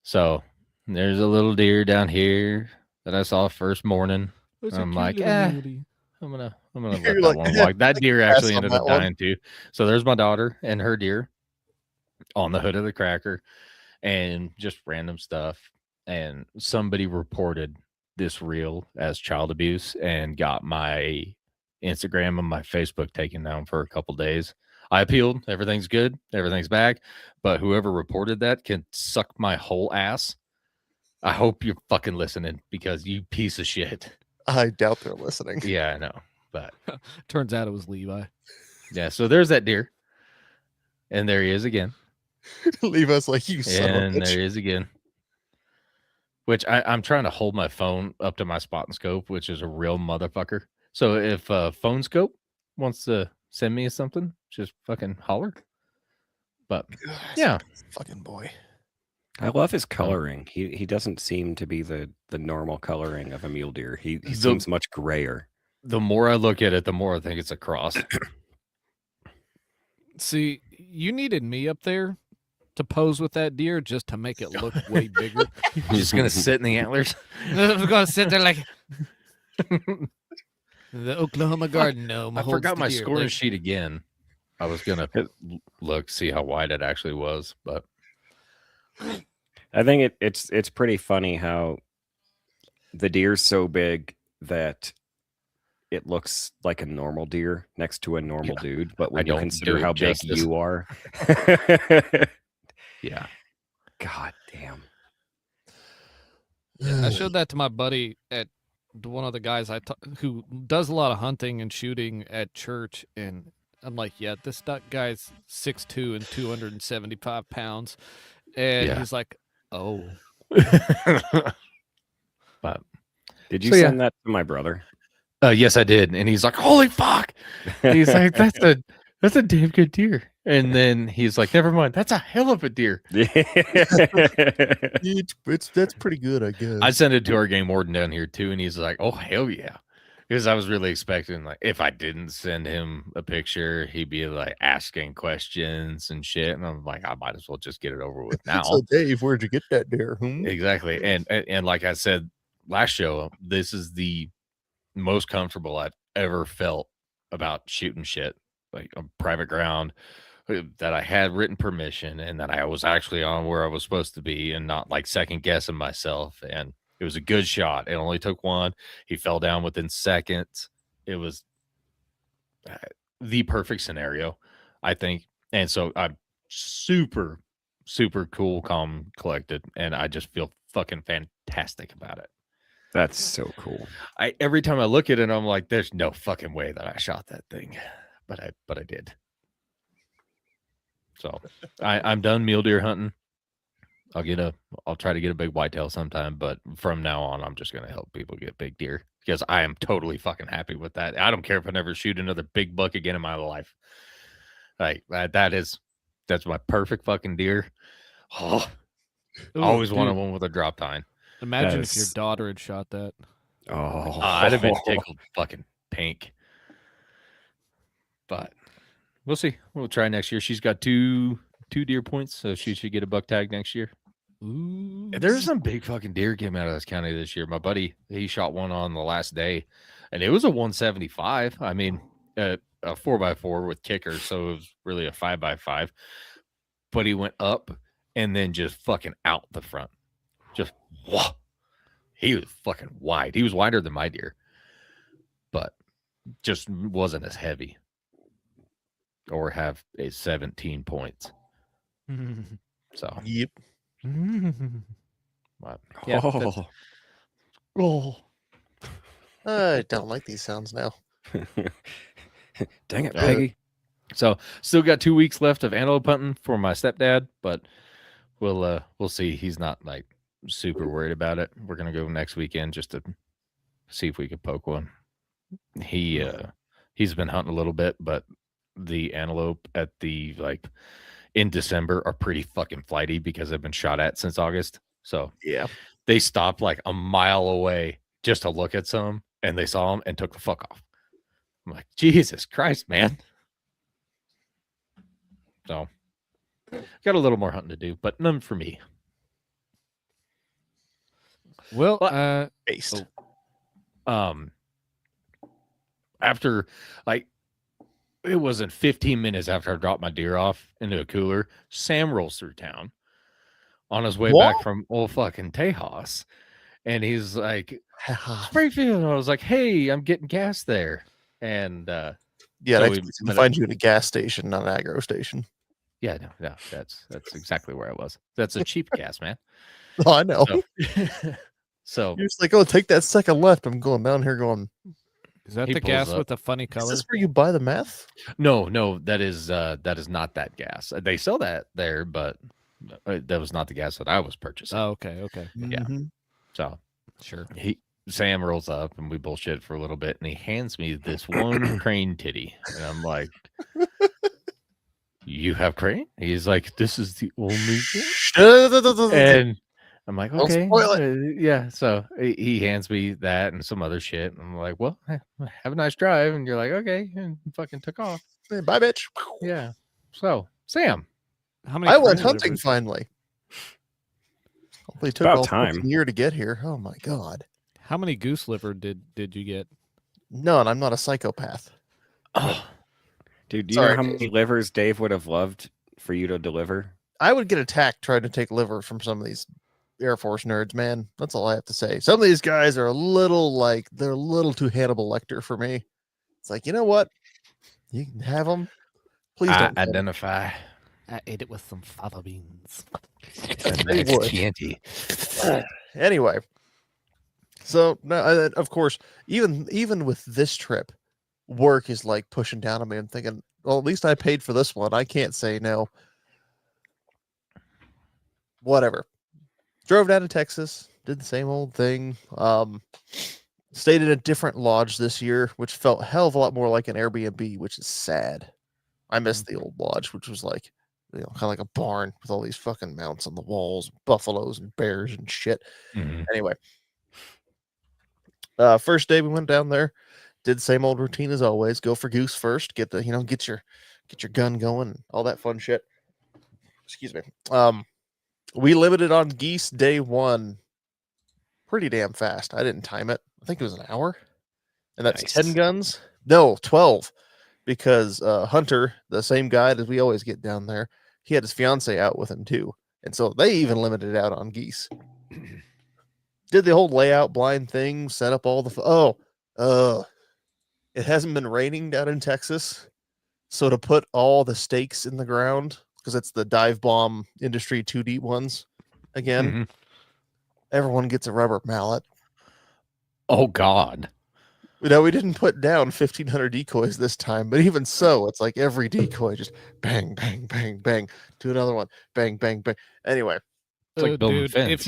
So there's a little deer down here that I saw first morning. It's I'm like, "Eh, gonna You're let that like, one walk. That deer pass actually on ended up that one. dying too. So there's my daughter and her deer on the hood of the Cracker, and just random stuff. And somebody reported this reel as child abuse and got my Instagram and my Facebook taken down for a couple days. I appealed. Everything's good. Everything's back. But whoever reported that can suck my whole ass. I hope you're fucking listening because you piece of shit. I doubt they're listening. Yeah, I know. But Turns out it was Levi. yeah, so there's that deer. And there he is again. Leave us like you son of a And bitch. there he is again. Which I'm trying to hold my phone up to my spot and scope, which is a real motherfucker. So if Phone Scope wants to send me something, just fucking holler. But yeah, Fucking boy. I love his coloring. He doesn't seem to be the normal coloring of a mule deer. He seems much grayer. the more I look at it, the more I think it's a cross. See, you needed me up there to pose with that deer just to make it look way bigger. Just gonna sit in the antlers. I'm gonna sit there like the Oklahoma Garden gnome. I holds forgot the my deer. scoring Like, sheet again. I was gonna look, see how wide it actually was, but I think it's pretty funny how the deer's so big that it looks like a normal deer next to a normal dude. But when you don't consider do it how big justice. you are, yeah. god damn. I showed that to my buddy at one of the guys who does a lot of hunting and shooting at church, and I'm like, yeah, this guy's 6'2" and 275 pounds, and Yeah. he's like, oh, But Did you So, yeah. send that to my brother? yes, I did, and he's like, "Holy fuck!" He's like, "That's a damn good deer." And then he's like, "Never mind, that's a hell of a deer." That's pretty good, I guess. I sent it to our game warden down here too, and he's like, "Oh hell yeah," because I was really expecting like if I didn't send him a picture, he'd be like asking questions and shit, and I'm like, I might as well just get it over with now. So Dave, where'd you get that deer? Exactly, and like I said last show, this is the most comfortable I've ever felt about shooting shit like on private ground, that I had written permission and that I was actually on where I was supposed to be and not like second guessing myself. And it was a good shot. It only took one. He fell down within seconds. It was the perfect scenario, I think. And so I'm super, super cool, calm, collected, and I just feel fucking fantastic about it. That's so cool. Every time I look at it, I'm like, there's no fucking way that I shot that thing. But I did. So I'm done mule deer hunting. I'll try to get a big whitetail sometime, but from now on, I'm just gonna help people get big deer because I am totally fucking happy with that. I don't care if I never shoot another big buck again in my life. Like that's my perfect fucking deer. Oh, I Ooh, always wanted dude, one with a drop tine. Imagine if your That's- daughter had shot that. Oh, I'd have been tickled fucking pink. But we'll see. We'll try next year. She's got two deer points, so she should get a buck tag next year. Ooh, There's some big fucking deer came out of this county this year. My buddy, he shot one on the last day, and it was a 175. I mean, a 4x4 with kicker, so it was really a 5x5. But he went up and then just fucking out the front. Just whoa. He was fucking wide. He was wider than my deer, but just wasn't as heavy or have a 17 points. So Yep. but, yeah, that's- oh. I don't like these sounds now. Dang it, Uh, Peggy. so still got 2 weeks left of antelope hunting for my stepdad, but we'll see. He's not like super worried about it. We're gonna go next weekend just to see if we could poke one. He's been hunting a little bit, but the antelope at the like in December are pretty fucking flighty because they've been shot at since August. So Yeah. they stopped like a mile away just to look at some, and they saw them and took the fuck off. I'm like, Jesus Christ, man. So got a little more hunting to do, but none for me. well, What? Based. I after like it wasn't 15 minutes after I dropped my deer off into a cooler, Sam rolls through town on his way back What? from old fucking Tejas. And he's like, Yeah, Springfield. And I was like, hey, I'm getting gas there. And so that's we easy to met up. find you at a gas station, not an agro station. Yeah, no, that's exactly where I was. That's a cheap gas, man. Oh, I know. So You're just like, oh, take that second left. I'm going down here going, Is that He the pulls gas up. with the funny is color? this where you buy the meth? no, that is not that gas. They sell that there, but that was not the gas that I was purchasing. Oh, okay. Yeah. Mhm. So Sure. Sam rolls up and we bullshit for a little bit, and he hands me this one crane titty, and I'm like, "You have crane?" He's like, "This is the only one." And I'm like, Don't "Okay, spoil yeah." So he hands me that and some other shit, and I'm like, "Well, have a nice drive." And you're like, "Okay," and fucking took off. Hey, bye, bitch. Yeah. So Sam, How many? I went crane hunting livers- finally. Hopefully, took About all time. fucking year to get here. Oh my god. How many goose liver did you get? None. I'm not a psychopath. oh, Dude, do you Sorry, know how Dave. many livers Dave would have loved for you to deliver? I would get attacked trying to take liver from some of these Air Force nerds, man. That's all I have to say. Some of these guys are a little like they're a little too Hannibal Lecter for me. It's like, you know what? You can have them. Please I don't. kill 'em. identify. I ate it with some fava beans. a They nice would. Chianti. Anyway, so no, of course, even with this trip, work is like pushing down on me. I'm thinking, well, at least I paid for this one. I can't say no. Whatever. Drove down to Texas, did the same old thing. Stayed in a different lodge this year, which felt a hell of a lot more like an Airbnb, which is sad. I miss the old lodge, which was like, kind of like a barn with all these fucking mounts on the walls, buffaloes and bears and shit. Mhm. Anyway, first day we went down there, did the same old routine as always. Go for goose first, get the get your gun going, all that fun shit. Excuse me. We limited on geese day one pretty damn fast. I didn't time it. I think it was an hour, and that's Nice. 10 guns. No, 12, because Hunter, the same guy that we always get down there, he had his fiance out with him too, and so they even limited it out on geese. Did the whole layout blind thing, set up all the it hasn't been raining down in Texas, so to put all the stakes in the ground, because it's the dive bomb industry 2D ones again, Mhm. everyone gets a rubber mallet. Oh God. We didn't put down 1,500 decoys this time, but even so, it's like every decoy just bang, bang, bang, bang to another one, bang, bang, bang. Anyway, It's like building a Dude, fence.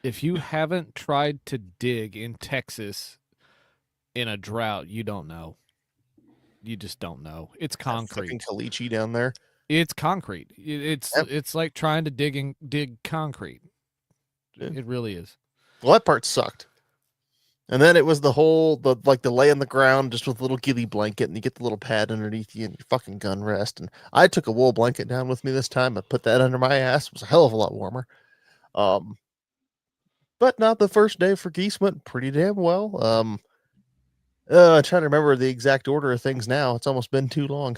if you haven't tried to dig in Texas in a drought, you don't know. You just don't know. It's that concrete. fucking caliche down there. It's concrete. Yep. It's like trying to dig concrete. Yeah. It really is. Well, that part sucked. And then it was the lay on the ground just with a little ghillie blanket, and you get the little pad underneath you and your fucking gun rest. And I took a wool blanket down with me this time. I put that under my ass. It was a hell of a lot warmer. But not the first day for geese went pretty damn well. I'm trying to remember the exact order of things now. It's almost been too long.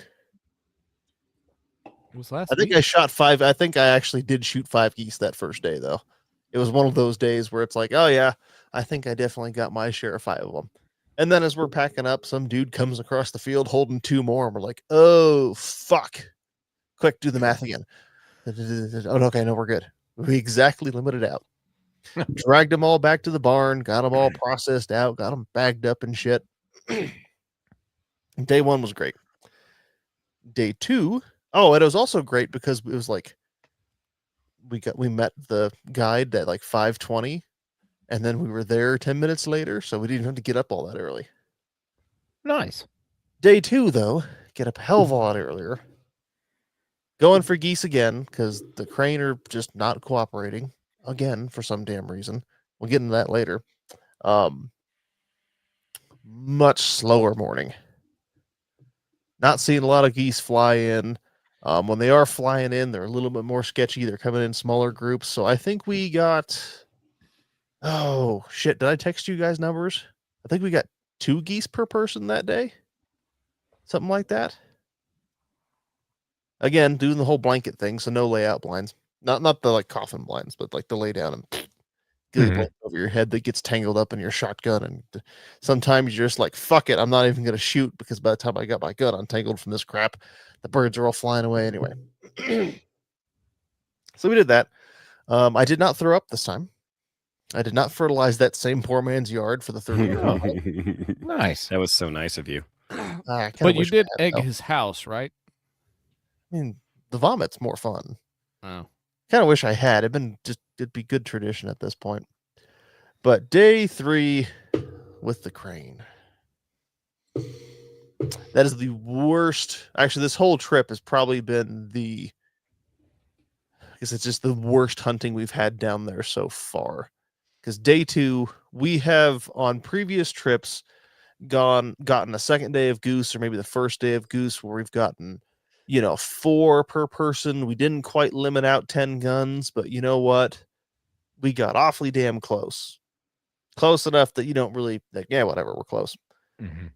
It was last I think week. I shot 5. I think I actually did shoot 5 geese that first day, though. It was one of those days where it's like, oh, yeah, I think I definitely got my share of 5 of them. And then as we're packing up, some dude comes across the field holding 2 more. And we're like, oh, fuck. Quick, do the math again. Oh, okay, no, we're good. We exactly limited out. Dragged them all back to the barn, got them all processed out, got them bagged up and shit. Day 1 was great. Day 2, oh, and it was also great because it was like we met the guide at like 5:20, and then we were there 10 minutes later, so we didn't have to get up all that early. Nice. Day 2, though, get up a hell of a lot earlier. Going for geese again because the crane are just not cooperating again for some damn reason. We'll get into that later. Much slower morning. Not seeing a lot of geese fly in. When they are flying in, they're a little bit more sketchy. They're coming in smaller groups. So I think we got. Oh shit! Did I text you guys numbers? I think we got 2 geese per person that day, something like that. Again, doing the whole blanket thing, so no layout blinds, not the like coffin blinds, but like the lay down and get a Mhm. blanket over your head that gets tangled up in your shotgun, and sometimes you're just like, fuck it, I'm not even gonna shoot because by the time I got my gun untangled from this crap, the birds are all flying away anyway. So we did that. I did not throw up this time. I did not fertilize that same poor man's yard for the third year. Nice. That was so nice of you. I kinda But you wish I did had, egg though. his house, right? I mean, the vomit's more fun. Oh. Kind of wish I had. It'd be good tradition at this point. But day 3 with the crane. That is the worst. Actually, this whole trip has probably been because it's just the worst hunting we've had down there so far. Because day 2, we have on previous trips gotten a second day of goose, or maybe the first day of goose, where we've gotten 4 per person. We didn't quite limit out 10 guns, but you know what? We got awfully damn close. Close enough that you don't really like, yeah, whatever, we're close. Mhm.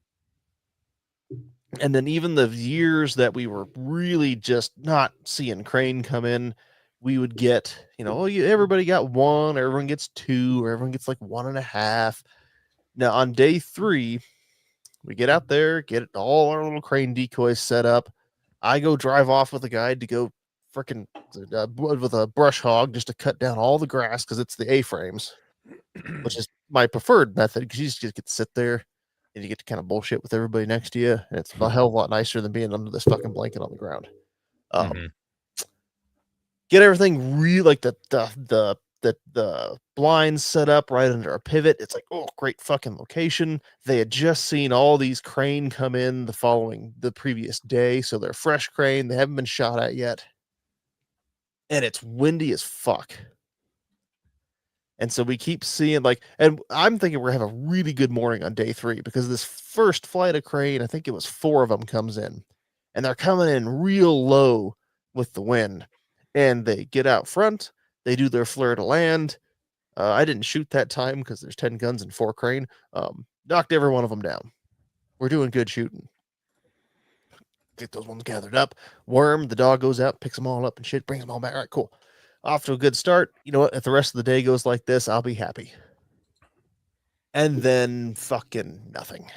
And then even the years that we were really just not seeing crane come in, we would get, everybody got 1, or everyone gets 2, or everyone gets like 1.5. Now on day 3, we get out there, get all our little crane decoys set up. I go drive off with a guide to go freaking with a brush hog just to cut down all the grass because it's the A-frames, which is my preferred method because you just get to sit there and you get to kind of bullshit with everybody next to you. And it's a hell of a lot nicer than being under this fucking blanket on the ground. Mhm. Get everything really like the blinds set up right under our pivot. It's like, oh, great fucking location. They had just seen all these crane come in the previous day, so they're fresh crane. They haven't been shot at yet, and it's windy as fuck. And so we keep seeing and I'm thinking we're gonna have a really good morning on day 3 because this first flight of crane, I think it was 4 of them comes in, and they're coming in real low with the wind, and they get out front. They do their flare to land. I didn't shoot that time because there's 10 guns and 4 crane. Knocked every one of them down. We're doing good shooting. Get those ones gathered up. Worm, the dog goes out, picks them all up and shit, brings them all back. All right, cool. Off to a good start. You know what? If the rest of the day goes like this, I'll be happy. And then fucking nothing.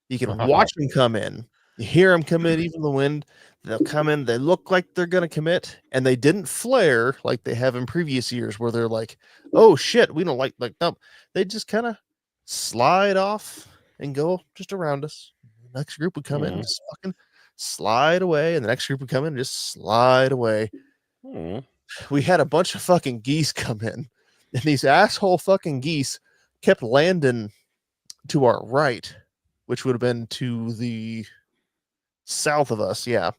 You can watch them come in. You hear them come in, even the wind. They'll come in. They look like they're going to commit, and they didn't flare like they have in previous years where they're like, oh shit, we don't like no. They just kind of slide off and go just around us. The next group would come in and just fucking slide away, and the next group would come in and just slide away. We had a bunch of fucking geese come in, and these asshole fucking geese kept landing to our right, which would have been to the south of us. Yeah.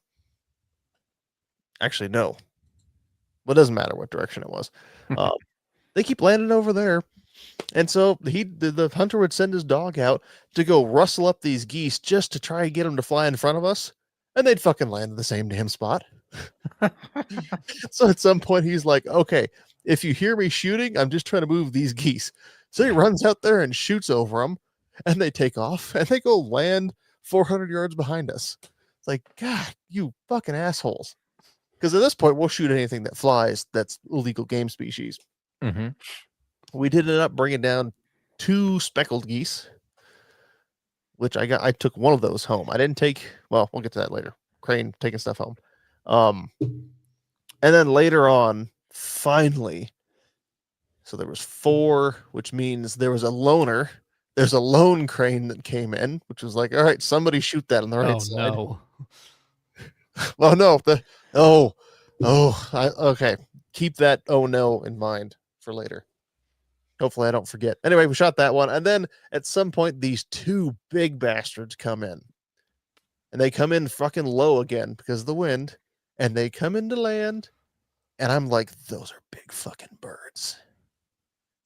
Actually, no. Well, it doesn't matter what direction it was. They keep landing over there. And so the hunter would send his dog out to go rustle up these geese just to try and get them to fly in front of us. And they'd fucking land in the same damn spot. So at some point he's like, okay, if you hear me shooting, I'm just trying to move these geese. So he runs out there and shoots over them, and they take off and they go land 400 yards behind us. It's like, God, you fucking assholes. Because at this point, we'll shoot anything that flies that's illegal game species. Mm-hmm. We did end up bringing down 2 speckled geese, which I took one of those home. I didn't take, well, we'll get to that later. Crane taking stuff home. And then later on, finally, so there was 4, which means there was a loner. There's a lone crane that came in, which was like, all right, somebody shoot that on the right side. No. Well, no, okay. Keep that oh no in mind for later. Hopefully I don't forget. Anyway, we shot that one. And then at some point, these 2 big bastards come in. And they come in fucking low again because of the wind. And they come into land. And I'm like, those are big fucking birds.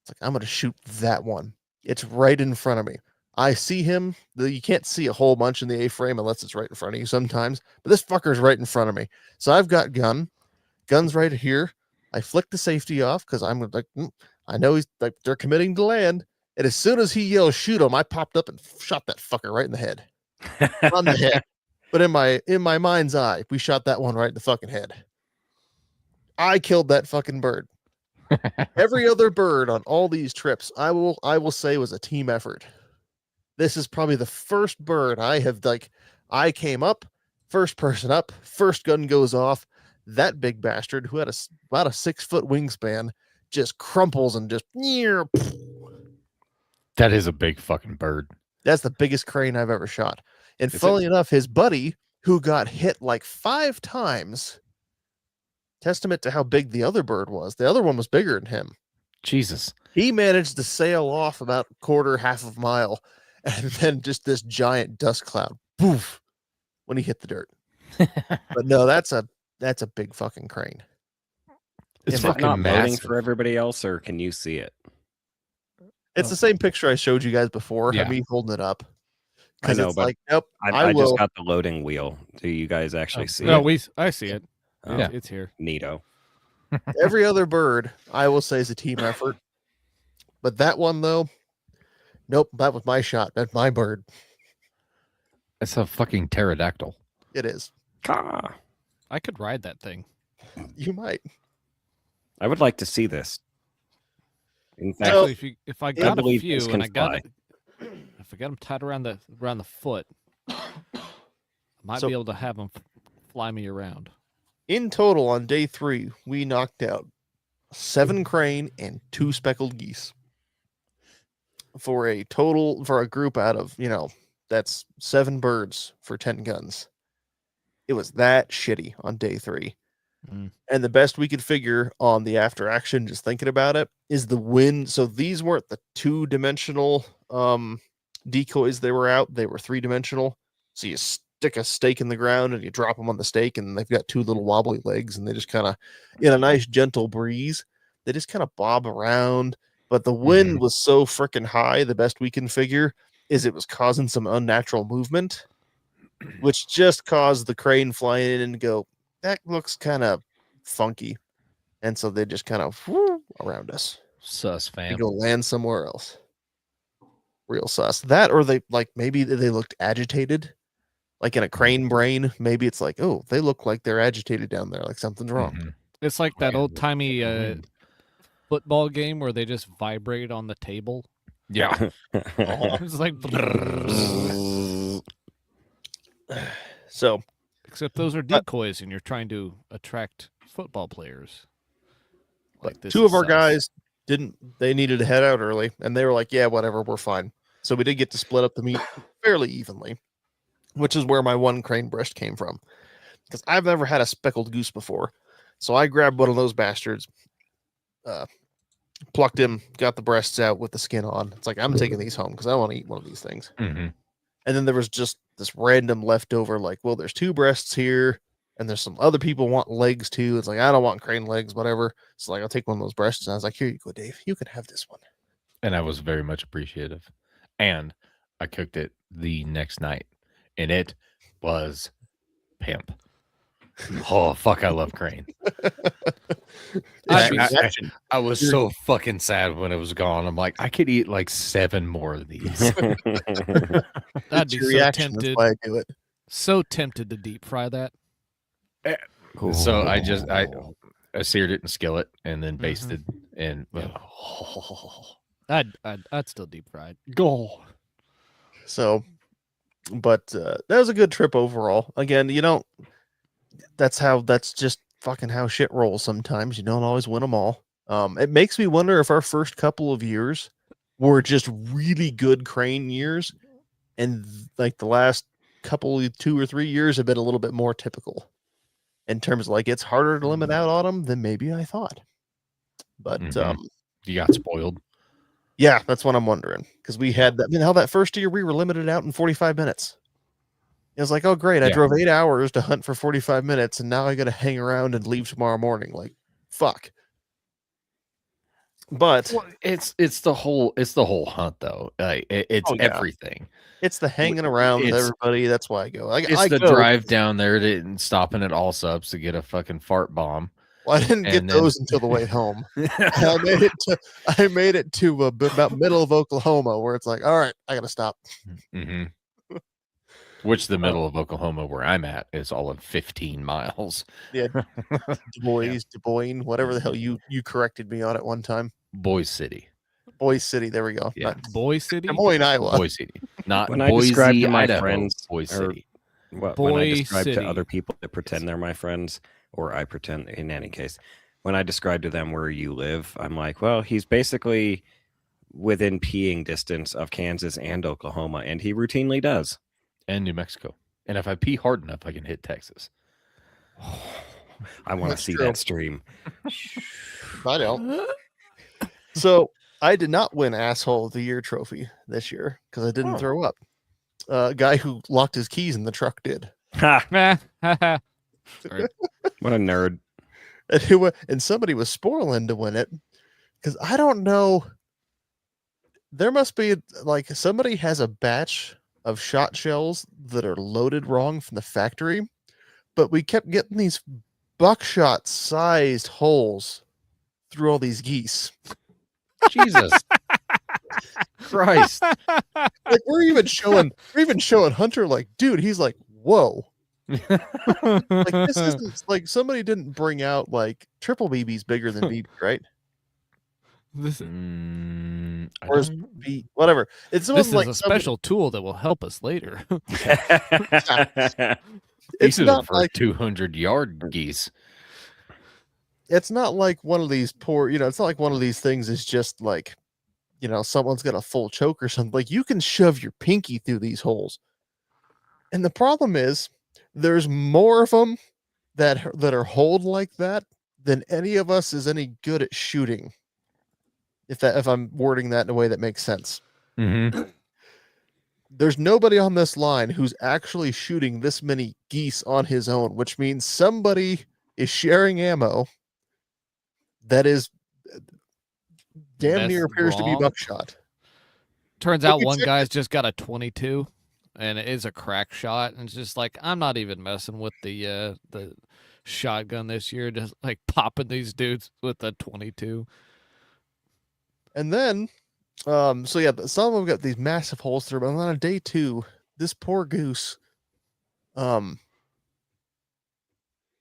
It's like, I'm going to shoot that one. It's right in front of me. I see him. You can't see a whole bunch in the A-frame unless it's right in front of you sometimes. But this fucker's right in front of me. So I've got guns right here. I flick the safety off because I'm like, I know he's like, they're committing to land. And as soon as he yells, shoot him, I popped up and shot that fucker right in the head. On the head. But in my mind's eye, we shot that one right in the fucking head. I killed that fucking bird. Every other bird on all these trips, I will say was a team effort. This is probably the first bird I have I came up, first person up, first gun goes off. That big bastard who had about a 6-foot wingspan just crumples and just That is a big fucking bird. That's the biggest crane I've ever shot. And Is funnily enough, his buddy who got hit like 5 times, testament to how big the other bird was. The other one was bigger than him. Jesus. He managed to sail off about half of a mile, and then just this giant dust cloud, poof, when he hit the dirt. But no, that's a big fucking crane. It's Is it fucking not loading massive. for everybody else, or can you see it? It's the same picture I showed you guys before. Yeah. I mean, holding it up. I know, It's but like, nope, I will. just got the loading wheel. Do you guys actually see No, it? I see it. Oh, Yeah. It's here. Neato. Every other bird, I will say, is a team effort. But that one, though, nope, that was my shot. That's my bird. It's a fucking pterodactyl. It is. Caw. I could ride that thing. You might. I would like to see this. In fact, So- Actually, if I got a believe few this and can I got fly. if I got them tied around the foot, I might So- be able to have them fly me around. In total, on day 3, we knocked out 7 crane and 2 speckled geese. For a group out of, that's 7 birds for 10 guns. It was that shitty on day 3. Mm. And the best we could figure on the after action, just thinking about it, is the wind. So these weren't the 2-dimensional decoys they were out. They were 3-dimensional. So you stick a stake in the ground and you drop them on the stake, and they've got 2 little wobbly legs, and they just kind of, in a nice gentle breeze, they just kind of bob around. But the wind was so freaking high, the best we can figure is it was causing some unnatural movement, which just caused the crane flying in and go, that looks kind of funky. And so they just kind of around us. Sus They fam. go land somewhere else. Real sus. That, or they maybe they looked agitated, like in a crane brain. Maybe it's like, oh, they look like they're agitated down there, like something's wrong. Mhm. It's like that Right. old timey wind. football game where they just vibrate on the table. Yeah. It's like, So except those are decoys, and you're trying to attract football players. Like this 2 of is our sus. guys they needed to head out early, and they were like, yeah, whatever, we're fine. So we did get to split up the meat fairly evenly, which is where my 1 crane breast came from, because I've never had a speckled goose before. So I grabbed one of those bastards, plucked him, got the breasts out with the skin on. It's like, I'm taking these home because I want to eat one of these things. Mhm. And then there was just this random leftover, like, well, there's 2 breasts here, and there's some other people want legs too. It's like, I don't want crane legs, whatever. So like, I'll take one of those breasts. And I was like, here you go, Dave. You can have this one. And I was very much appreciative. And I cooked it the next night, and it was pimp. Oh fuck! I love crane. I was so fucking sad when it was gone. I'm like, I could eat like 7 more of these. I'd It's be your so reaction. That's tempted, why I do it. so tempted to deep fry that. So I seared it in a skillet and then Mhm. basted and I'd still deep fry it. go. So, but that was a good trip overall. Again, that's just fucking how shit rolls sometimes. You don't always win them all. It makes me wonder if our first couple of years were just really good crane years, and like the last couple, 2 or 3 years have been a little bit more typical in terms of like it's harder to limit out on them than maybe I thought. But Mhm. You got spoiled. yeah, that's what I'm wondering, because we had that. How that first year we were limited out in 45 minutes. It was like, oh great, I Yeah. drove 8 hours to hunt for 45 minutes, and now I got to hang around and leave tomorrow morning. Like, fuck. But Well, it's the whole hunt though. Like it's Oh, yeah. everything. it's the hanging around with it's- everybody. That's why I go. It's I the go- drive down there and stopping at all subs to get a fucking fart bomb. Well, I didn't get And then- those until the way home. I made it to about middle of Oklahoma, where it's like, all right, I gotta stop. hmm Which the middle of Oklahoma, where I'm at, is all of 15 miles. Du Bois, whatever the hell you corrected me on at one time. Boise City. Boise City, there we go. Yeah. Not Boy City. Des Moines, Iowa. Boise City. Not When I Boise, describe to my Idaho, friends, Boise or- City. When I Boy describe City. to other people that pretend they're my friends, or I pretend in any case, when I describe to them where you live, I'm like, well, he's basically within peeing distance of Kansas and Oklahoma, and he routinely does. And New Mexico. And if I pee hard enough, I can hit Texas. I want to That's see true. that stream. I don't. So I did not win Asshole of the Year trophy this year because I didn't Oh. throw up. A guy who locked his keys in the truck did. Ha! Sorry. What a nerd. And somebody was spoiling to win it because I don't know. There must be like somebody has a batch of shot shells that are loaded wrong from the factory, but we kept getting these buckshot sized holes through all these geese. Jesus Christ. Like we're even showing Hunter like, dude, he's like, whoa. Like this isn't like somebody didn't bring out like triple BB's bigger than BB, right? This, I Or is don't- B whatever. It's this is like a somebody- special tool that will help us later. It's These are not for like 200-yard geese. it's not like one of these poor, it's not like one of these things is just like, someone's got a full choke or something. Like you can shove your pinky through these holes. And the problem is there's more of them that are holed like that than any of us is any good at shooting. If I'm wording that in a way that makes sense. Mm-hmm. There's nobody on this line who's actually shooting this many geese on his own, which means somebody is sharing ammo that is damn near That's appears to be wrong. buckshot. Turns But out we one checked guy's just got a 22, and it is a crack shot, and it's just like I'm not even messing with the shotgun this year, just like popping these dudes with the 22. And then, so yeah, some of them got these massive holes through them. And then on day 2, this poor goose,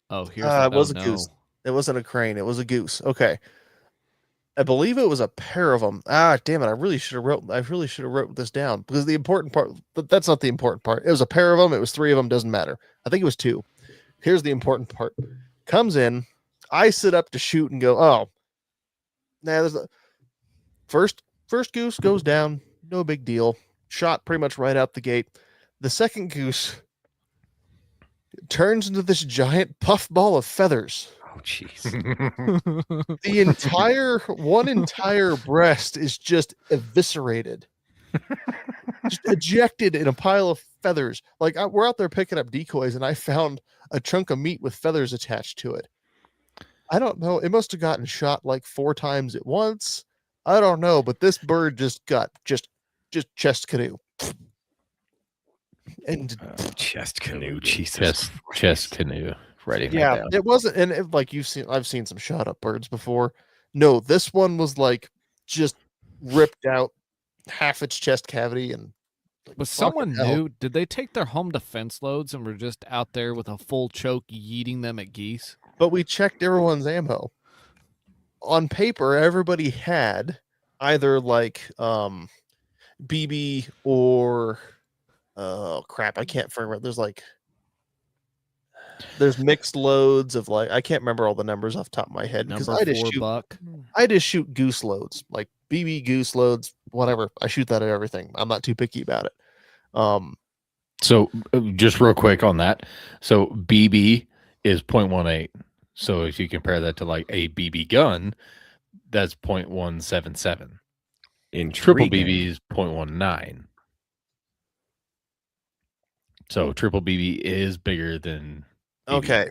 Oh, here's it was oh, a goose. no. It wasn't a crane, it was a goose. Okay. I believe it was a pair of them. Damn it! I really should have wrote this down because the important part. That's not the important part. It was a pair of them. It was 3 of them. Doesn't matter. I think it was 2. Here's the important part. Comes in. I sit up to shoot and go. Oh, nah. There's a first goose goes down. No big deal. Shot pretty much right out the gate. The second goose turns into this giant puffball of feathers. Oh, jeez. The entire breast is just eviscerated, just ejected in a pile of feathers. Like we're out there picking up decoys, and I found a chunk of meat with feathers attached to it. I don't know. It must have gotten shot like 4 times at once. I don't know, but this bird just got just chest canoe. And Chest canoe, Jesus. Chest canoe. Writing that yeah, down. it wasn't, and like I've seen some shot up birds before. No, this one was like just ripped out half its chest cavity and like, Was fucking someone hell. new? Did they take their home defense loads and were just out there with a full choke yeeting them at geese? But we checked everyone's ammo. On paper, everybody had either like BB or oh crap, I can't remember. There's mixed loads of like I can't remember all the numbers off the top of my head because Number I just 4 shoot buck. I just shoot goose loads, like BB goose loads, whatever. I shoot that at everything. I'm not too picky about it. So just real quick on that. So BB is 0.18. So if you compare that to like a BB gun, that's 0.177. Triple Intriguing. BB is 0.19. So triple BB is bigger than BB. Okay.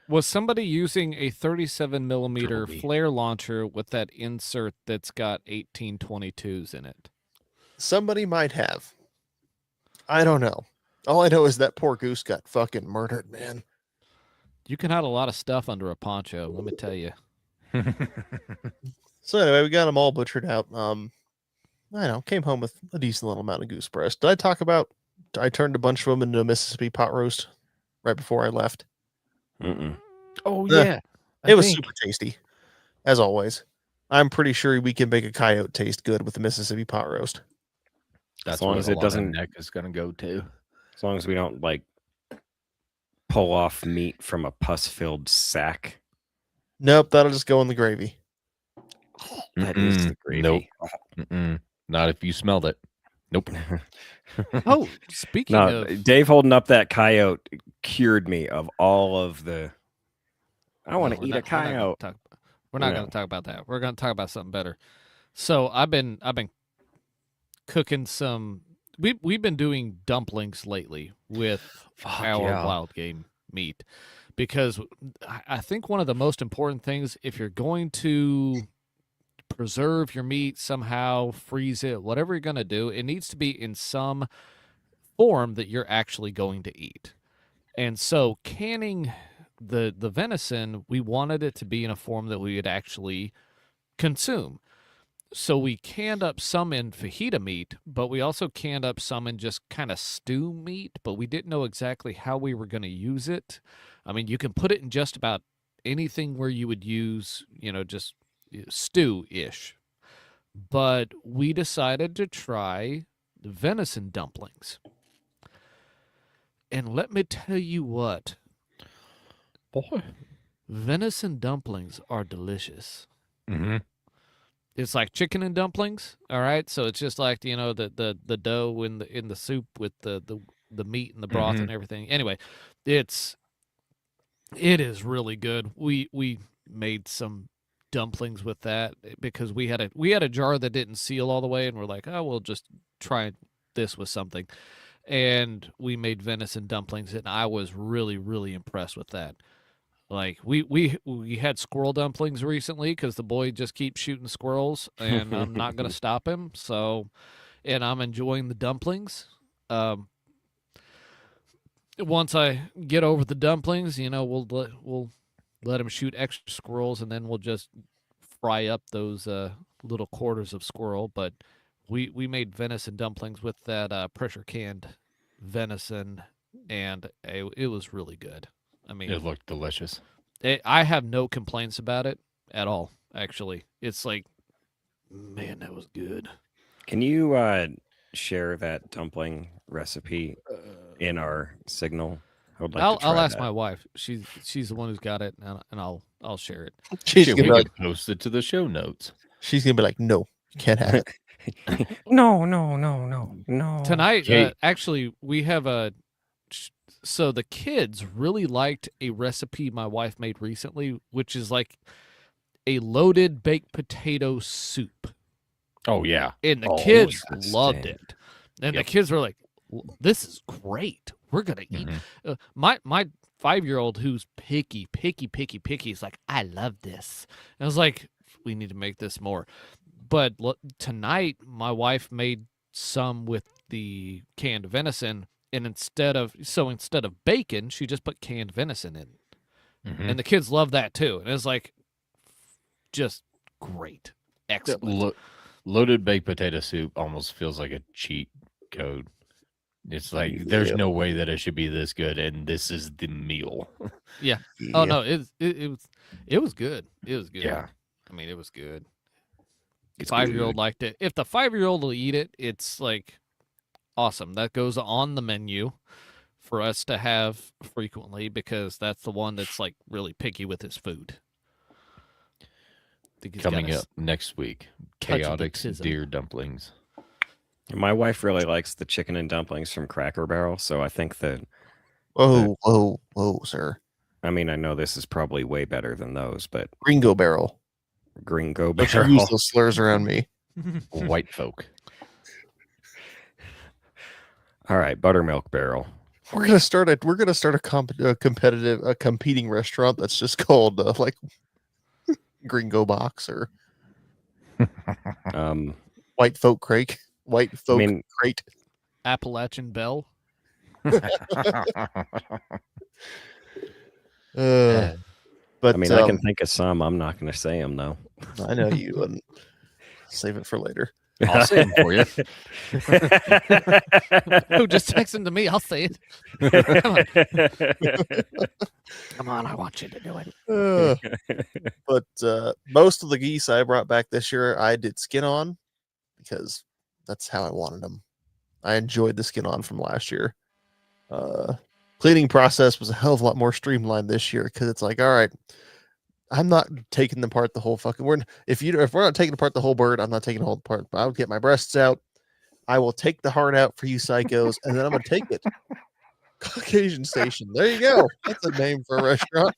Was somebody using a 37 millimeter Triple B. flare launcher with that insert that's got 1822s in it? Somebody might have. I don't know. All I know is that poor goose got fucking murdered, man. You can hide a lot of stuff under a poncho. Let me tell you. So anyway, we got them all butchered out. I know, came home with a decent little amount of goose breast. Did I talk about? I turned a bunch of them into a Mississippi pot roast right before I left. Mm-mm. Oh Yeah. yeah, It was super tasty, as always. I'm pretty sure we can make a coyote taste good with the Mississippi pot roast. That's long what as a it lot of doesn't- neck is gonna go to. As long as we don't like pull off meat from a pus-filled sack. Nope, that'll just go in the gravy. That is the gravy. Nope. Not if you smelled it. Nope. Oh, speaking No, of, Dave holding up that coyote cured me of all of the. I want to we're eat a not- we're not gonna coyote. talk- We're not going No. to talk about that. We're going to talk about something better. So I've been cooking some. We've been doing dumplings lately with Fuck our yeah. wild game meat, because I think one of the most important things, if you're going to preserve your meat somehow, freeze it, whatever you're going to do, it needs to be in some form that you're actually going to eat. And so canning the venison, we wanted it to be in a form that we would actually consume. So we canned up some in fajita meat, but we also canned up some in just kind of stew meat, but we didn't know exactly how we were going to use it. I mean, you can put it in just about anything where you would use, just stew-ish. But we decided to try venison dumplings. And let me tell you what, Boy. venison dumplings are delicious. Mm-hmm. It's like chicken and dumplings, all right? So it's just like, the dough in the soup with the meat and the broth and everything. Anyway, it is really good. We made some dumplings with that because we had a jar that didn't seal all the way, and we're like, oh, we'll just try this with something. And we made venison dumplings, and I was really, really impressed with that. Like we had squirrel dumplings recently because the boy just keeps shooting squirrels, and I'm not gonna stop him. So, and I'm enjoying the dumplings. Once I get over the dumplings, we'll let him shoot extra squirrels, and then we'll just fry up those little quarters of squirrel. But we made venison dumplings with that pressure canned venison, and it was really good. I mean, It looked delicious. I have no complaints about it at all. Actually, it's like, man, that was good. Can you share that dumpling recipe in our signal? I would like to try I'll ask that. my wife. She's the one who's got it, and I'll share it. She's Shit, gonna we be like, could post it to the show notes. no, you can't have it. No. Tonight, Okay. actually, we have so the kids really liked a recipe my wife made recently, which is like a loaded baked potato soup. Oh yeah. And the Oh, kids that's loved dang. it. And Yep. the kids were like, this is great. We're going to eat. Mhm. My 5-year-old who's picky, is like, I love this. And I was like, we need to make this more. But tonight, my wife made some with the canned venison. And instead of bacon, she just put canned venison in. Mhm. And the kids love that too. And it's like, just great. Excellent. Loaded baked potato soup almost feels like a cheat code. It's like there's Yep. no way that it should be this good, and this is the meal. Oh no, it was good. It was good. Yeah. I mean, it was good. It's 5-year-old good. liked it. If the 5-year-old will eat it, it's like awesome. That goes on the menu for us to have frequently because that's the one that's like really picky with his food. Think he's got Coming a up next week, touch of chaotic autism. deer dumplings. My wife really likes the chicken and dumplings from Cracker Barrel, so I think that. Whoa, sir. I mean, I know this is probably way better than those, but Gringo Barrel. Gringo Don't you Barrel. use those slurs around me. White folk. All right, Buttermilk Barrel. We're gonna start a competing restaurant that's just called like Gringo Box or White Folk Crate. White Folk mean- Crate. Appalachian Bell. But I mean, I can think of some. I'm not going to say them though. I know you wouldn't. Save it for later. I'll say them for you. Who just texted to me? I'll say it. Come on, I want you to do it. But most of the geese I brought back this year, I did skin on because that's how I wanted them. I enjoyed the skin on from last year. Cleaning process was a hell of a lot more streamlined this year because it's like, all right, I'm not taking apart the whole fucking word. If we're not taking apart the whole bird, I'm not taking the whole part. I would get my breasts out. I will take the heart out for you psychos, and then I'm gonna take it. Caucasian Station. There you go. That's a name for a restaurant.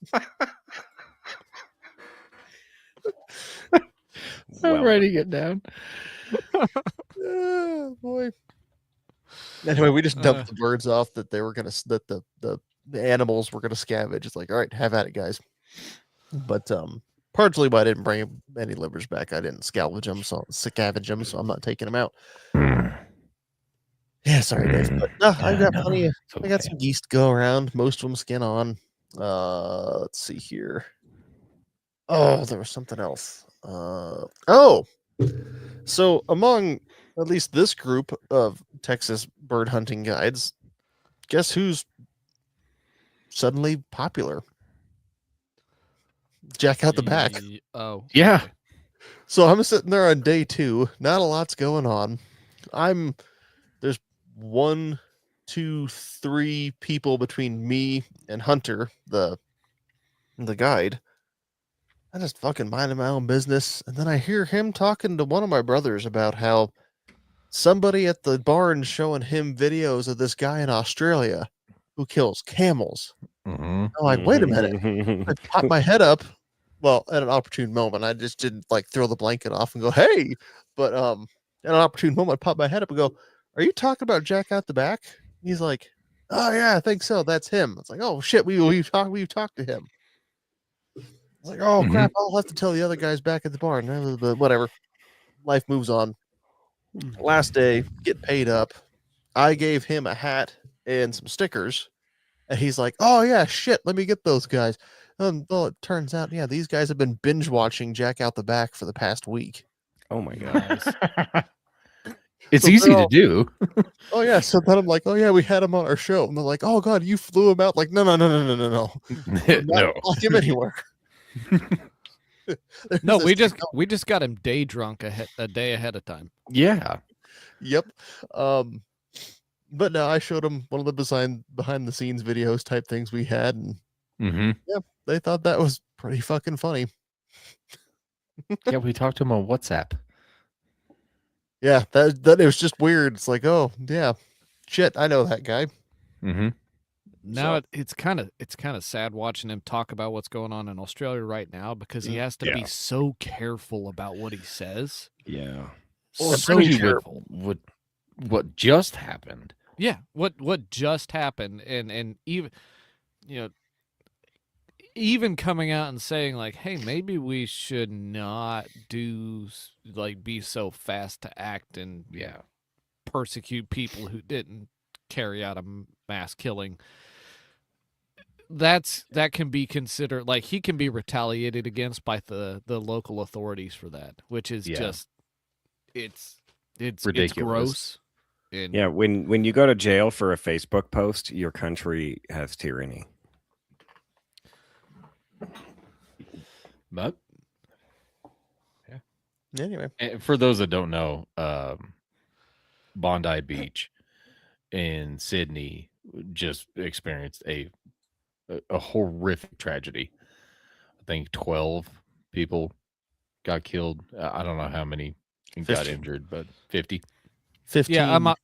I'm ready to get down. Oh, boy. Anyway, we just dumped the birds off that they were gonna that the animals were gonna scavenge. It's like, all right, have at it, guys. But partially why I didn't bring any livers back. I didn't scavenge them, so I'm not taking them out. Yeah, sorry, Dave. But no, I got plenty. I got some geese to go around. Most of them skin on. Let's see here. Oh, there was something else. So among at least this group of Texas bird hunting guides, guess who's suddenly popular? Jack out the back. Oh, Yeah. So I'm sitting there on day 2. Not a lot's going on. There's 1, 2, 3 people between me and Hunter, the guide. I just fucking minding my own business, and then I hear him talking to one of my brothers about how somebody at the barn showing him videos of this guy in Australia who kills camels. Mm-hmm. I'm like, wait a minute. I popped my head up. Well, at an opportune moment, I just didn't like throw the blanket off and go, hey. But at an opportune moment, I popped my head up and go, are you talking about Jack out the back? He's like, oh yeah, I think so. That's him. It's like, oh shit, we've talked to him. It's like, oh crap, I'll have to tell the other guys back at the barn. But whatever. Life moves on. Last day, get paid up. I gave him a hat and some stickers. And he's like, oh yeah, shit, let me get those guys. Well, it turns out, yeah, these guys have been binge watching Jack out the back for the past week. Oh my god. It's So easy they're to all- do. Oh yeah, so then I'm like, oh yeah, we had him on our show. And they're like, oh god, you flew him out. Like, no. No. Not him anywhere. There's no, this we just got him day drunk a day ahead of time. Yeah. Yep. But no, I showed them one of the behind the scenes videos type things we had, and Mm-hmm. they thought that was pretty fucking funny. Yeah, we talked to him on WhatsApp. Yeah, that it was just weird. It's like, oh yeah, shit, I know that guy. Mm-hmm. Now So- it's kind of sad watching him talk about what's going on in Australia right now because he has to be Yeah. so careful about what he says. Yeah. Well, so pretty sure- careful. What just happened? Yeah, what just happened, and even even coming out and saying like, hey, maybe we should not be so fast to act and Yeah. persecute people who didn't carry out a mass killing. That can be considered like he can be retaliated against by the local authorities for that, which is Yeah. just it's Ridiculous. It's gross. And Yeah, when you go to jail for a Facebook post, your country has tyranny. But Anyway, for those that don't know, Bondi Beach in Sydney just experienced a horrific tragedy. I think 12 people got killed. I don't know how many got 50. injured, but 50. 15. yeah, a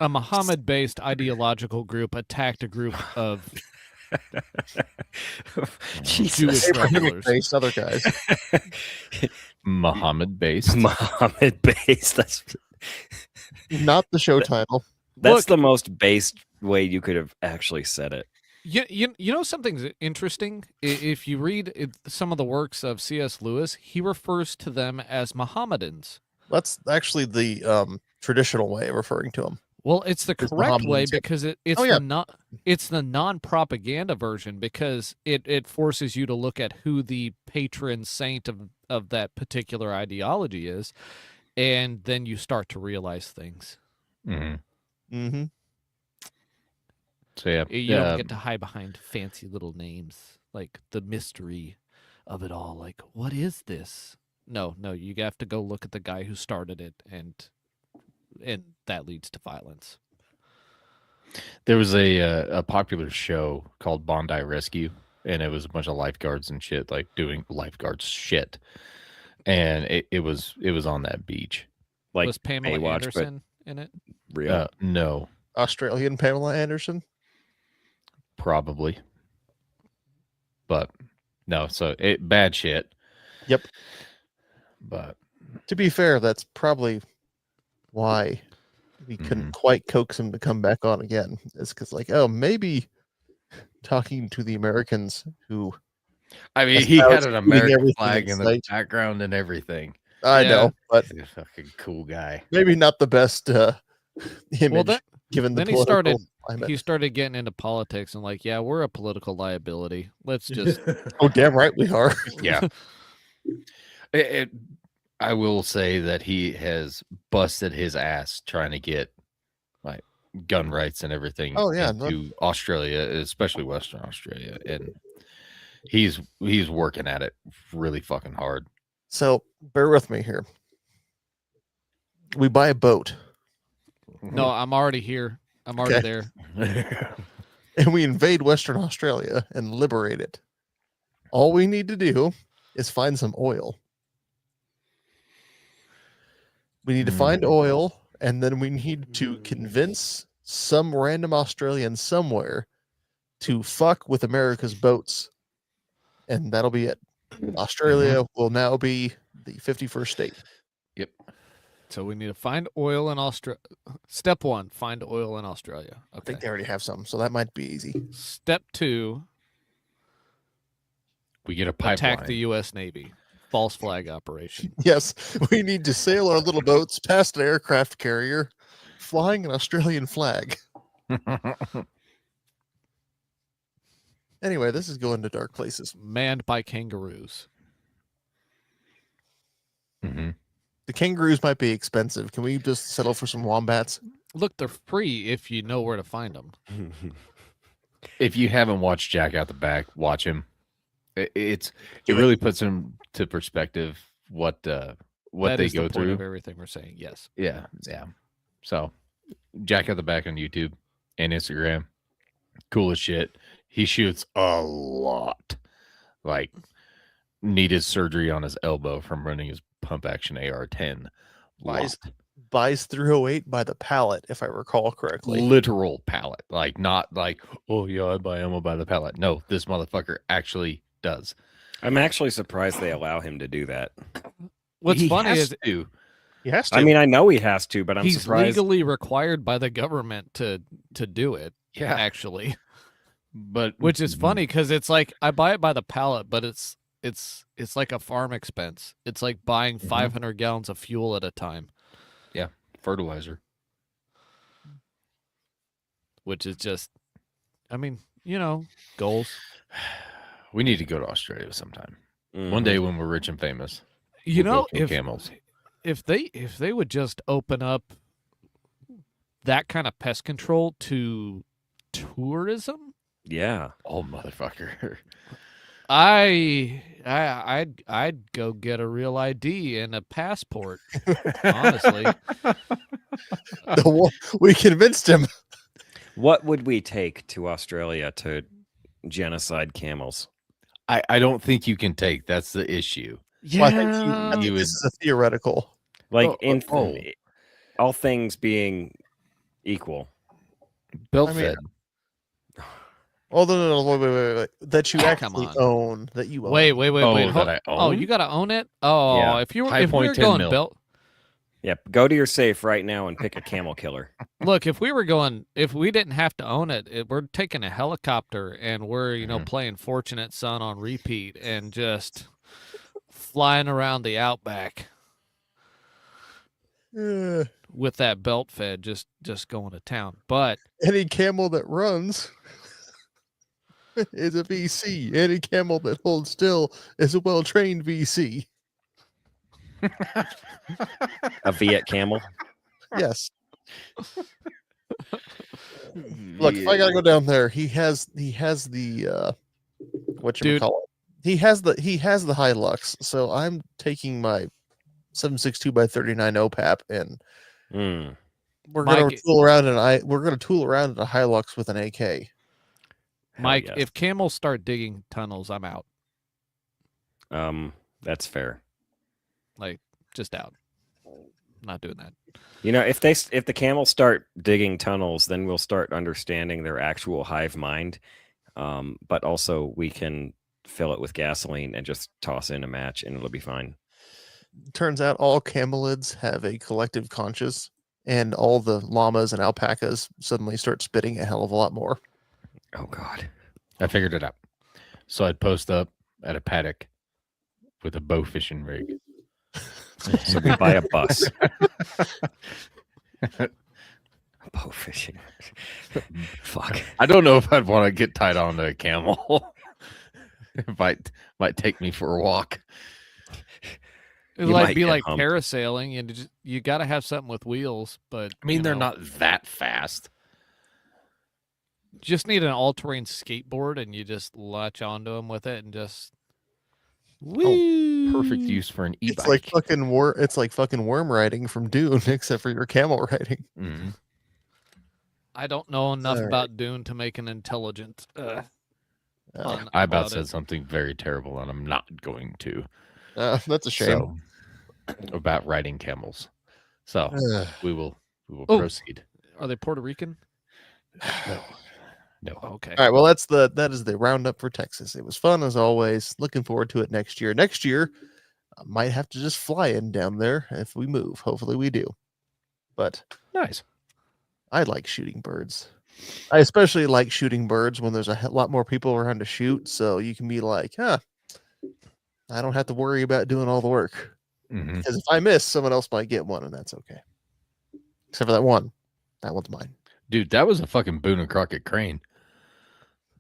Oh, Muhammad-based ideological group attacked a group of Jewish regulars. Abrahamic-based other guys. Muhammad based. Muhammad based. That's Not the show title. Look- the most based way you could have actually said it. You know something's interesting? If you read some of the works of C.S. Lewis, he refers to them as Mohammedans. That's actually the traditional way of referring to them. Well, it's the It's correct Muhammad way tip. because it's Oh, yeah. it's the non-propaganda version because it forces you to look at who the patron saint of that particular ideology is, and then you start to realize things. Hmm. Mm-hmm. So yeah, You don't get to hide behind fancy little names, like the mystery of it all. Like, what is this? No, you have to go look at the guy who started it, and that leads to violence. there was a popular show called Bondi Rescue, and it was a bunch of lifeguards and shit, like doing lifeguards shit, and it was on that beach. Like Was Pamela Baywatch, Anderson in it? but real. No, Australian Pamela Anderson. probably, but no. So bad shit. Yep. But To be fair, that's probably why we couldn't quite coax him to come back on again. It's because, like, oh, maybe talking to the Americans who I mean, That's he how had it's an shooting American everything flag in in the sight. background and everything. I Yeah. know, but He's a fucking cool guy. maybe not the best image Well, that, given the then he political started climate. he started getting into politics and like, yeah, we're a political liability. Let's just Oh, damn right we are. Yeah. I will say that he has busted his ass trying to get like gun rights and everything Oh, yeah, into Australia, especially Western Australia, and he's working at it really fucking hard. So bear with me here. We buy a boat no, I'm already here. I'm already Okay. there. and we invade Western Australia and liberate it. All we need to do is find some oil. We need to find oil, and then we need to convince some random Australian somewhere to fuck with America's boats. And that'll be it. Australia will now be the 51st state. Yep. So we need to find oil in Australia. Step 1, find oil in Australia. I Okay. think they already have some, so that might be easy. Step 2, We get a pipeline. attack the U.S. Navy. False flag operation. Yes, we need to sail our little boats past an aircraft carrier flying an Australian flag. Anyway, this is going to dark places. Manned by kangaroos. Mhm. The kangaroos might be expensive. Can we just settle for some wombats? Look, they're free if you know where to find them. If you haven't watched Jack Out the Back, watch him. It Do it. really puts him to perspective what That they is the go point through. of everything we're saying. Yes. Yeah. So, Jack Out the Back on YouTube and Instagram, cool as shit. He shoots a lot. Like, needed surgery on his elbow from running his pump action AR-10. Buys- Lot. Buys 308 by the pallet, if I recall correctly. Literal pallet. Like, not like, oh, yeah, I buy ammo by the pallet. No, this motherfucker actually does. I'm actually surprised they allow him to do that. What's He funny has is to. He has to. I mean, I know he has to, but I'm he's surprised. legally required by the government to do it. Yeah. Actually, But which is funny because it's like I buy it by the pallet, but it's like a farm expense. It's like buying 500 gallons of fuel at a time, fertilizer. which is just, I mean, goals. We need to go to Australia sometime. Mhm. One day when we're rich and famous. You we'll know, go kill if camels. if they would just open up that kind of pest control to tourism, Yeah. Oh, motherfucker. I'd go get a real ID and a passport. Honestly, We convinced him. What would we take to Australia to genocide camels? I don't think you can take. That's the issue. Well, I think you would- this is a theoretical. Like Oh. all things being equal. Belt I mean, fed. Oh, no, wait. That you Come actually on. own. That you own. wait. Oh, hold- that I Oh, own? you gotta own it. Oh, Yeah. if you were High if we point were 10 going mil. belt. Yep. Go to your safe right now and pick a camel killer. Look, if we didn't have to own it, we're taking a helicopter and we're playing Fortunate Son on repeat and just flying around the outback. with that belt fed, just going to town. But Any camel that runs is a VC. Any camel that holds still is a well-trained VC. A Viet camel. Yes. Look, if I gotta go down there, he has the what you Dude. call it. He has the Hilux. So I'm taking my 7.62 by 39 OPAP and Mm. we're gonna Mike- tool around in a Hilux with an AK. Hell Mike, yes. if camels start digging tunnels, I'm out. That's fair. Like, just out. Not doing that. You know, if the camels start digging tunnels, then we'll start understanding their actual hive mind. But also we can fill it with gasoline and just toss in a match, and it'll be fine. Turns out all camelids have a collective conscience, and all the llamas and alpacas suddenly start spitting a hell of a lot more. Oh God. I figured it out. So I'd post up at a paddock with a bow fishing rig. So we buy a bus. Bow fishing. Fuck. I don't know if I'd want to get tied onto a camel. It might take me for a walk. It'd You like might be get like humped. parasailing, and you got to have something with wheels. But I mean, you they're know, not that fast. just need an all-terrain skateboard, and you just latch onto them with it, and just. Perfect Whee! use for an e-bike. It's like fucking worm riding from Dune, except for your camel riding. Mhm. I don't know enough All right. about Dune to make an intelligent. Pun I about about said it. something very terrible, and I'm not going to. That's a shame. So, about riding camels. So Ugh. we will Oh. proceed. Are they Puerto Rican? No. Okay. All right, well, that is the roundup for Texas. It was fun as always. Looking forward to it next year. Next year, I might have to just fly in down there if we move. Hopefully, we do. But Nice. I like shooting birds. I especially like shooting birds when there's a lot more people around to shoot. So you can be like, I don't have to worry about doing all the work. Mhm. Because if I miss, someone else might get one, and that's okay. Except for that one. That one's mine. Dude, that was a fucking Boone and Crockett crane.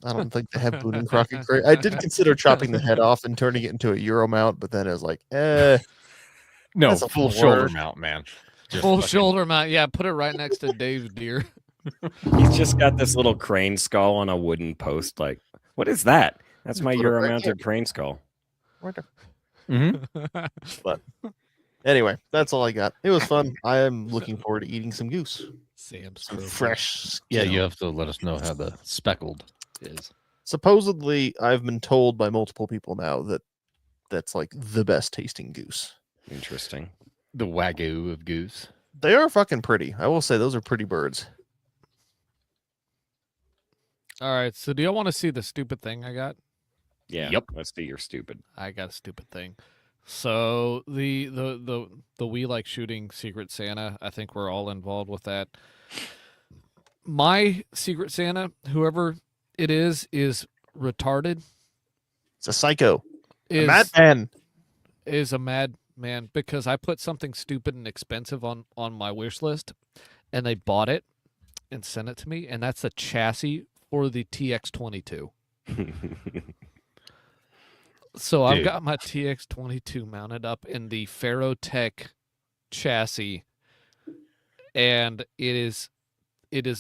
I don't think they have Boone and Crockett. I did consider chopping the head off and turning it into a Euro mount, but then I was like, No, That's a full shoulder word. mount, man. Just Full fucking- shoulder mount. Yeah, put it right next to Dave's deer. He's just got this little crane skull on a wooden post. Like, what is that? That's my Put it Euro right mounted crane skull. Mhm. anyway, that's all I got. It was fun. I am looking forward to eating some goose, Sam some Spokane. fresh. Yeah, skin. you have to let us know how the speckled is. Supposedly, I've been told by multiple people now that that's like the best tasting goose. Interesting. The wagyu of goose. They are fucking pretty. I will say those are pretty birds. All right. So, do y'all want to see the stupid thing I got? Yeah. Yep. Let's do your stupid. I got a stupid thing. So the we like shooting Secret Santa. I think we're all involved with that. My Secret Santa, whoever it is retarded. It's a psycho. A Is madman. is a madman because I put something stupid and expensive on my wish list, and they bought it and sent it to me, and that's a chassis for the TX22. So I've Dude. got my TX22 mounted up in the Ferrotech chassis, and it is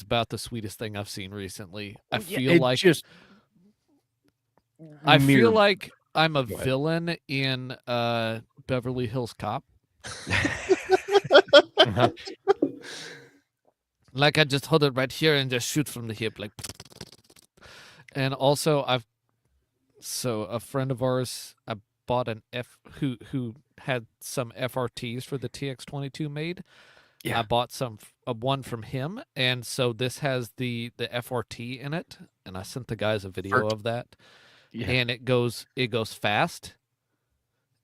about the sweetest thing I've seen recently. I feel like just I feel mere- like I'm a Go ahead. villain in Beverly Hills Cop. Uh-huh. Like I just hold it right here and just shoot from the hip, like. And also, a friend of ours, I bought an who had some FRTs for the TX22 made. Yeah. I bought one from him, and so this has the FRT in it, and I sent the guys a video of that, Yeah. and it goes fast,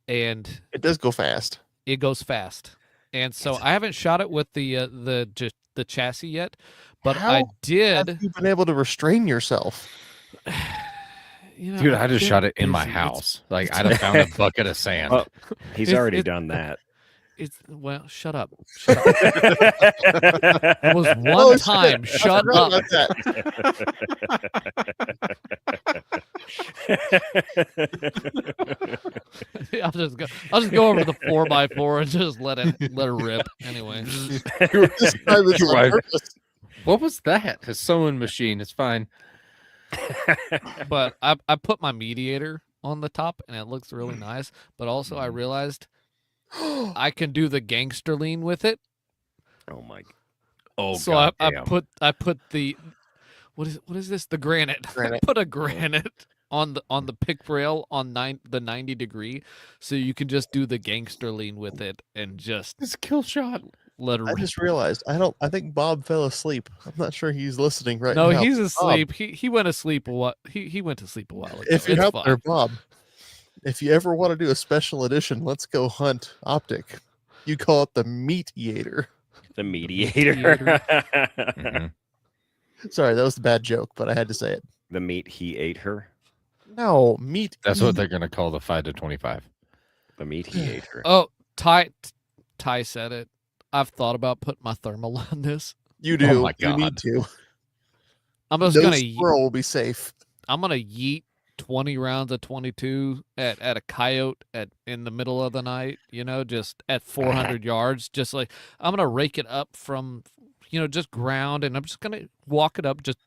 and It does go fast. it goes fast, and so I haven't shot it with the chassis yet, but I How did. Have you been able to restrain yourself? You know, Dude, I've I just been shot it in my busy. house. Like I'd have found a bucket of sand. Well, he's It's- already it- done that. It's well, shut up. Shut up. It was one time. Shut up. About that. I'll just go over to the 4x4 and just let it rip. Anyway, This time it's You're on right. purpose. What was that? A sewing machine. It's fine. but I put my mediator on the top and it looks really nice. But also I realized I can do the gangster lean with it. Oh my! Oh, So God I damn. put the what is this? The granite. I Granite. put a granite on the pick rail on the 90 degree, so you can just do the gangster lean with it and just It's a kill shot. let it I rip. just realized I think Bob fell asleep. I'm not sure he's listening right No, now. he's asleep. He went to sleep a while. He went to sleep a while ago. If you're It's out fine. there, Bob, if you ever want to do a special edition, let's go hunt optic. You call it the Meat-Eater. The mediator. Mhm. Sorry, that was a bad joke, but I had to say it. The meat he ate her. No, meat. That's what they're going to call the 5 to 25. The meat he ate her. Oh, Ty said it. I've thought about putting my thermal on this. You do. my You need God. to. I'm just No gonna squirrel will be safe. I'm gonna yeet 20 rounds of 22 at a coyote in the middle of the night. You know, just at 400 yards. Just like I'm gonna rake it up from, just ground, and I'm just gonna walk it up, just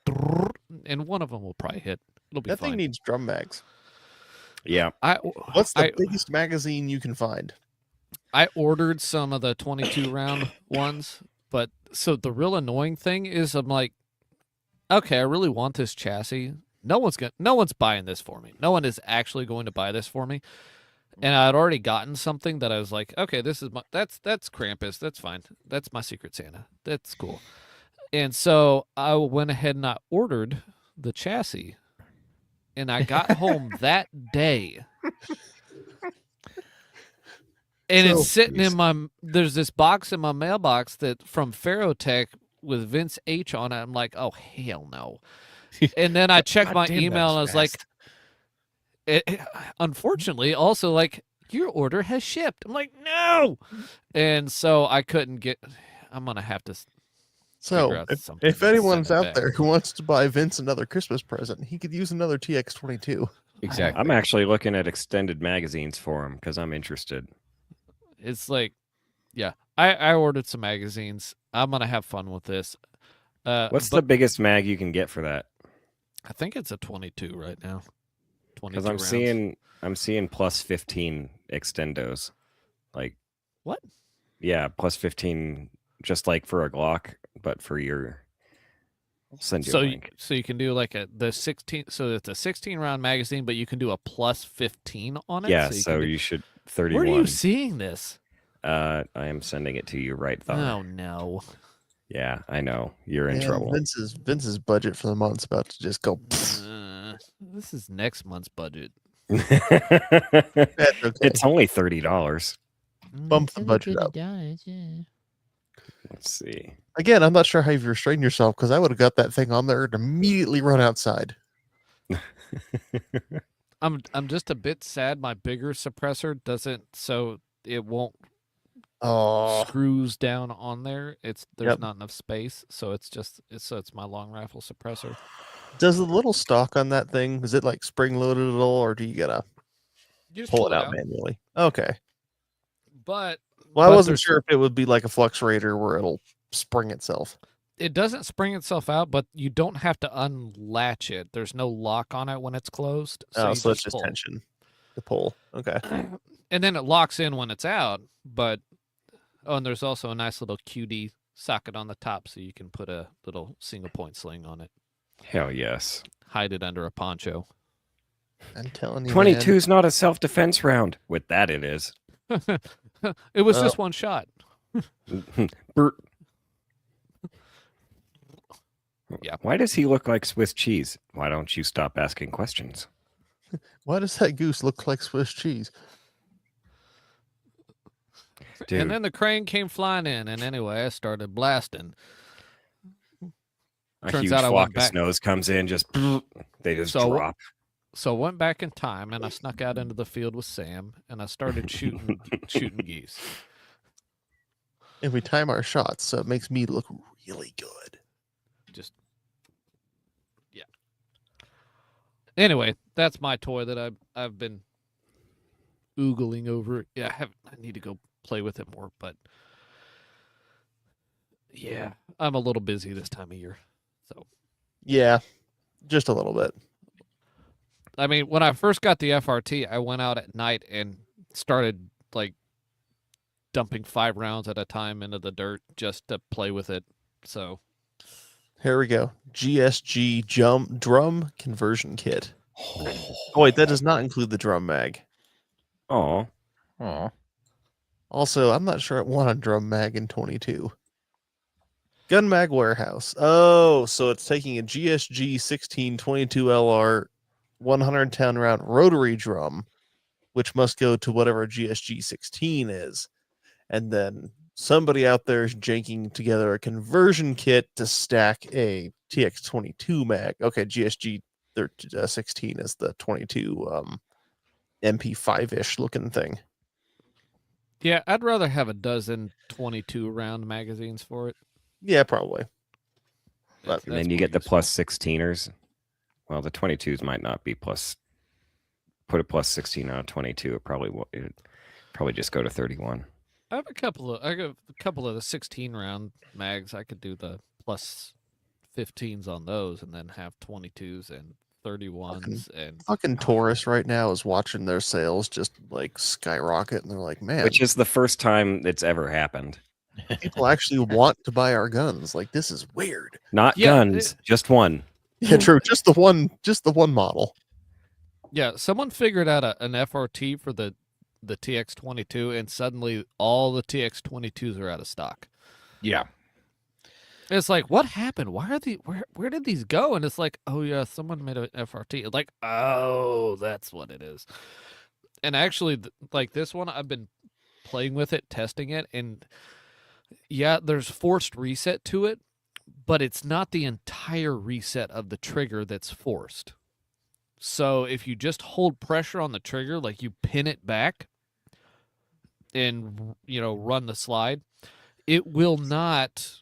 and one of them will probably hit. It'll be That fine. thing needs drum mags. Yeah. What's the I- biggest magazine you can find? I ordered some of the 22 round ones, but so the real annoying thing is I'm like, okay, I really want this chassis. No one's buying this for me. No one is actually going to buy this for me. And I'd already gotten something that I was like, okay, that's Krampus. That's fine. That's my Secret Santa. That's cool. And so I went ahead and I ordered the chassis. And I got home that day. And So- it's sitting there's this box in my mailbox that from Ferrotech with Vince H on it. I'm like, oh hell no. And then I checked God my damn, that email and I was like, fast. unfortunately, also like your order has shipped. I'm like, no. And so I couldn't get. I'm gonna have to. So, out if something to anyone's send it out back. there who wants to buy Vince another Christmas present, he could use another TX22. Exactly. I'm actually looking at extended magazines for him because I'm interested. It's like, yeah, I ordered some magazines. I'm gonna have fun with this. What's but the biggest mag you can get for that? I think it's a 22 right now. 22 Because rounds. I'm seeing plus 15 extendos. Like What? Yeah, plus 15 just like for a Glock, but for your I'll send you a link. So you can do like the 16. So it's a 16 round magazine, but you can do a plus 15 on it. Yeah, you so can do- you should Where 31. are you seeing this? I am sending it to you right now. Oh no. Yeah, I know. You're in Man, trouble. Vince's budget for the month's about to just go. This is next month's budget. That's okay. It's only $30. Bump the budget up. Let's see. Again, I'm not sure how you've restrained yourself because I would have got that thing on there and immediately run outside. I'm just a bit sad my bigger suppressor doesn't, so it won't Oh, screws down on there. There's Yep. not enough space, so it's my long rifle suppressor. does the little stock on that thing, is it like spring loaded at all, or do you gotta You just pull it out manually? Okay. But Well, I but wasn't there's- sure if it would be like a Fluxrator where it'll spring itself. It doesn't spring itself out, but you don't have to unlatch it. There's no lock on it when it's closed. So, you so it's just pull. tension. The pull. Okay. And then it locks in when it's out. But and there's also a nice little QD socket on the top, so you can put a little single point sling on it. Hell yes. Hide it under a poncho. I'm telling you. 22 is not a self-defense round. With that, it is. It was Oh. just one shot. Bert. Yeah. Why does he look like Swiss cheese? Why don't you stop asking questions? Why does that goose look like Swiss cheese? Dude, And then the crane came flying in, and anyway, I started blasting. a turns huge out I went flock of back- snows comes in, just they just So- drop. So I went back in time, and I snuck out into the field with Sam, and I started shooting geese. And we time our shots, so it makes me look really good. Just yeah. Anyway, that's my toy that I've been oogling over. Yeah, I need to go play with it more, but yeah, I'm a little busy this time of year. So Yeah, just a little bit. I mean, when I first got the FRT, I went out at night and started like dumping 5 rounds at a time into the dirt just to play with it. So Here we go. GSG drum conversion kit. Oh, wait, that does not include the drum mag. Oh, Oh, Also, I'm not sure I want a drum mag in 22. Gun Mag Warehouse. Oh, so it's taking a GSG 1622 LR 110 round rotary drum, which must go to whatever GSG 16 is. And then somebody out there is janking together a conversion kit to stack a TX22 mag. Okay, GSG 16 is the 22 MP5-ish looking thing. yeah, I'd rather have a dozen 22 round magazines for it. Yeah, probably. But and then you get the plus 16ers. Well, the 22s might not be plus. Put a plus 16 on a 22. It probably just go to 31. I got a couple of the 16 round mags. I could do the plus 15s on those and then have 22s and 31s and fucking Taurus right now is watching their sales just like skyrocket, and they're like, man, Which is the first time it's ever happened. people actually want to buy our guns. Like, this is weird. Not Yeah, guns, just one. Yeah, true. Just the one model. yeah, someone figured out an FRT for the TX22 and suddenly all the TX22s are out of stock. yeah. It's like, what happened? Why are where did these go? And it's like, oh yeah, someone made an FRT. Like, oh, that's what it is. And actually, like this one, I've been playing with it, testing it, and yeah, there's forced reset to it, but it's not the entire reset of the trigger that's forced. So if you just hold pressure on the trigger, like you pin it back and run the slide, it will not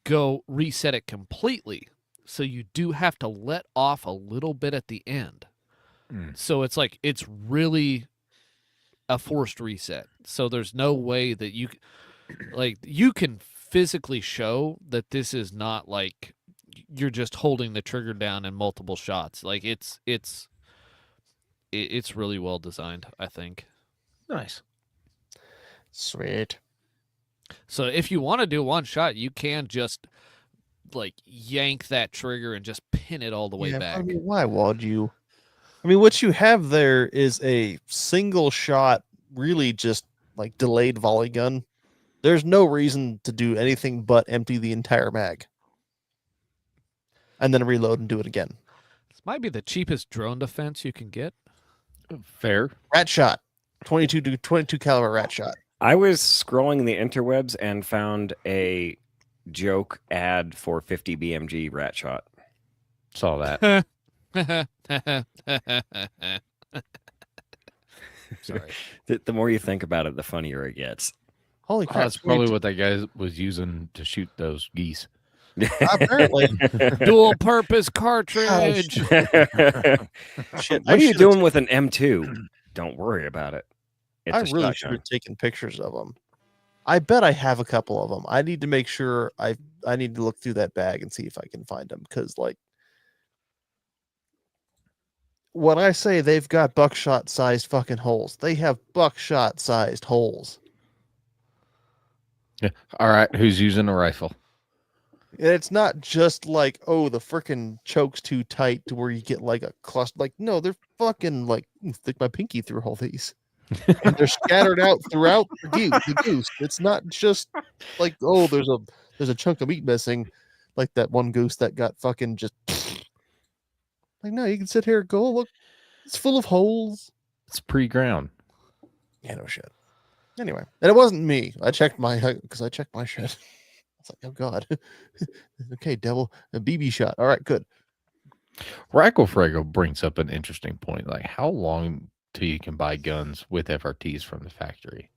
go reset it completely. So you do have to let off a little bit at the end. So it's like it's really a forced reset. So there's no way that you can physically show that this is not like you're just holding the trigger down in multiple shots. Like it's really well designed, I think. Nice. Sweet. So if you want to do one shot, you can just like yank that trigger and just pin it all the way back. I mean, why would you? I mean, what you have there is a single shot, really just like delayed volley gun. There's no reason to do anything but empty the entire mag and then reload and do it again. This might be the cheapest drone defense you can get. Fair. Rat shot, 22 caliber rat shot. I was scrolling the interwebs and found a joke ad for 50 BMG rat shot. Saw that. Sorry. The more you think about it, the funnier it gets. Holy crap! That's probably what that guy was using to shoot those geese. Apparently. Dual purpose cartridge. Shit, What are you doing with an M2? Don't worry about it. It's I a really should shotgun. have taken pictures of them. I bet I have a couple of them. I need to make sure I need to look through that bag and see if I can find them, because like when I say they've got buckshot sized fucking holes, they have buckshot sized holes. Yeah. All right. Who's using a rifle? And it's not just like, oh, the freaking choke's too tight to where you get like a cluster. Like, no, they're fucking like stick my pinky through all these. And they're scattered out throughout the goose. It's not just like, oh, there's a chunk of meat missing, like that one goose that got fucking just like, no, you can sit here and go, look, it's full of holes. It's pre-ground. Yeah, no shit. Anyway, and it wasn't me. I checked my shit. I was like, oh god. Okay, devil, a BB shot. All right, good. Racco Fraggle brings up an interesting point. Like, how long till you can buy guns with FRTs from the factory?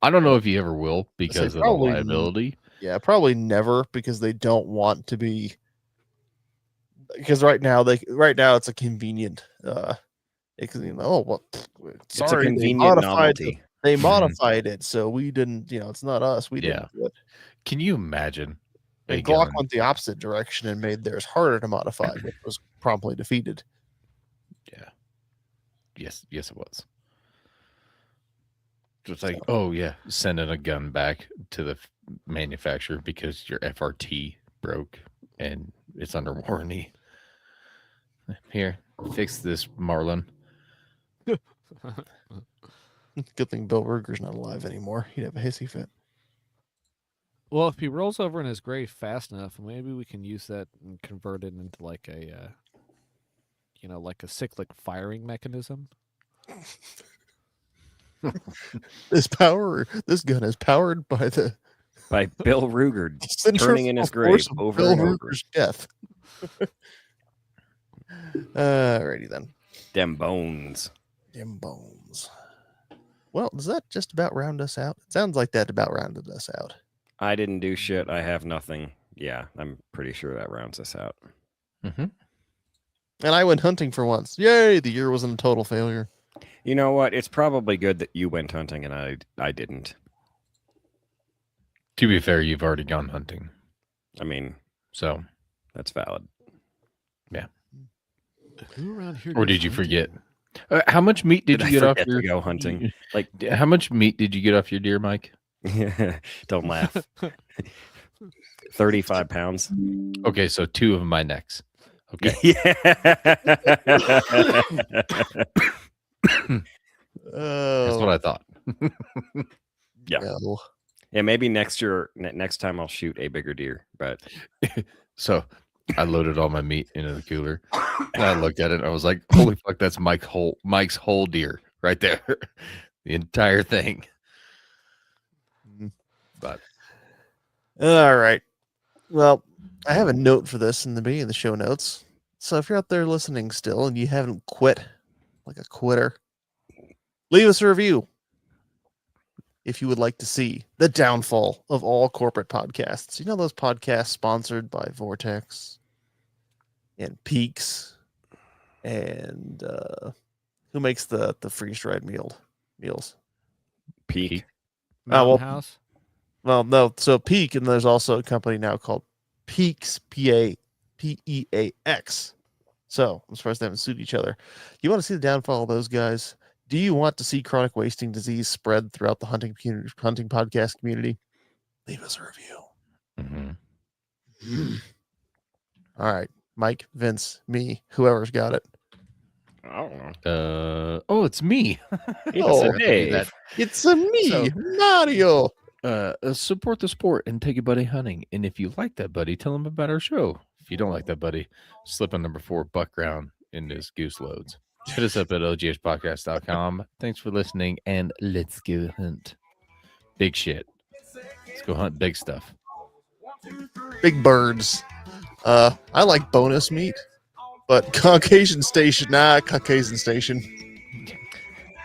I don't know if he ever will because of the probably liability. Yeah, probably never because they don't want to be. Because right now it's a convenient. It's a Sorry, convenient novelty. They modified it, so we didn't. It's not us. We didn't do it. Can you imagine? a And Glock gun? went the opposite direction and made theirs harder to modify, which was promptly defeated. Yeah. Yes, it was. It's like, oh yeah, sending a gun back to the manufacturer because your FRT broke and it's under warranty. Here, fix this, Marlon. Good thing Bill Ruger's not alive anymore. He'd have a hissy fit. Well, if he rolls over in his grave fast enough, maybe we can use that and convert it into like a, like a cyclic firing mechanism. This gun is powered by the By Bill Ruger turning in his centrifugal force grave of over Bill and over. Ruger's death. Alrighty then. Them bones. Them bones. Well, does that just about round us out? It sounds like that about rounded us out. I didn't do shit. I have nothing. Yeah, I'm pretty sure that rounds us out. Mm-hmm. And I went hunting for once. Yay! The year wasn't a total failure. You know what? It's probably good that you went hunting and I didn't. To be fair, you've already gone hunting, I mean, so that's valid. Who around here? or goes did you hunting? forget? How much meat did I you get off forget your to go hunting? Like, How much meat did you get off your deer, Mike? don't laugh. 35 pounds. Okay, so 2 of my necks. Okay. Yeah. That's what I thought. Yeah. Well, Yeah, maybe next time I'll shoot a bigger deer. But So I loaded all my meat into the cooler. And I looked at it and I was like, holy fuck, that's Mike's whole deer right there. The entire thing. But all right. Well, I have a note for this in the beginning of the show notes. So if you're out there listening still and you haven't quit like a quitter, leave us a review if you would like to see the downfall of all corporate podcasts. You know those podcasts sponsored by Vortex and Peaks and who makes the freeze-dried meals? peak. Mountain well, House. Well, no. So Peak, and there's also a company now called Peaks, Peax. So I'm surprised they haven't sued each other. You want to see the downfall of those guys? Do you want to see chronic wasting disease spread throughout the hunting podcast community? Leave us a review. All right, Mike, Vince, me, whoever's got it. I don't know. It's me. It's Oh, a Dave. It's a me, So- Mario. Support the sport and take a buddy hunting. And if you like that buddy, tell him about our show. If you don't like that buddy, slip a number 4 buck round in his goose loads. Hit us up at ogspodcast.com. Thanks for listening, and let's go hunt big shit. Let's go hunt big stuff. Big birds. I like bonus meat, but Caucasian Station.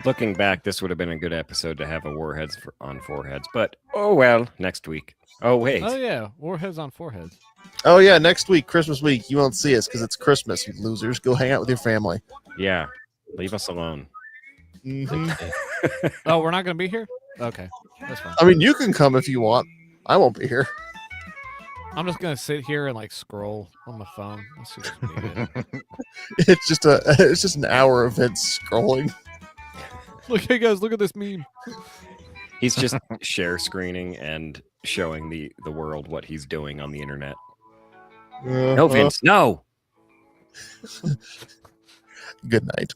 Looking back, this would have been a good episode to have a Warheads on Foreheads. But, oh well, next week. Oh, wait. Oh yeah, Warheads on Foreheads. Oh yeah, next week, Christmas week. You won't see us because it's Christmas, you losers. Go hang out with your family. Yeah. Leave us alone. Mhm. Oh, we're not gonna be here. Okay, that's fine. I mean, you can come if you want. I won't be here. I'm just gonna sit here and like scroll on my phone. That's just me. It's just an hour of Vince scrolling. Look, hey guys, look at this meme. He's just share screening and showing the world what he's doing on the internet. No, Vince, no. Good night.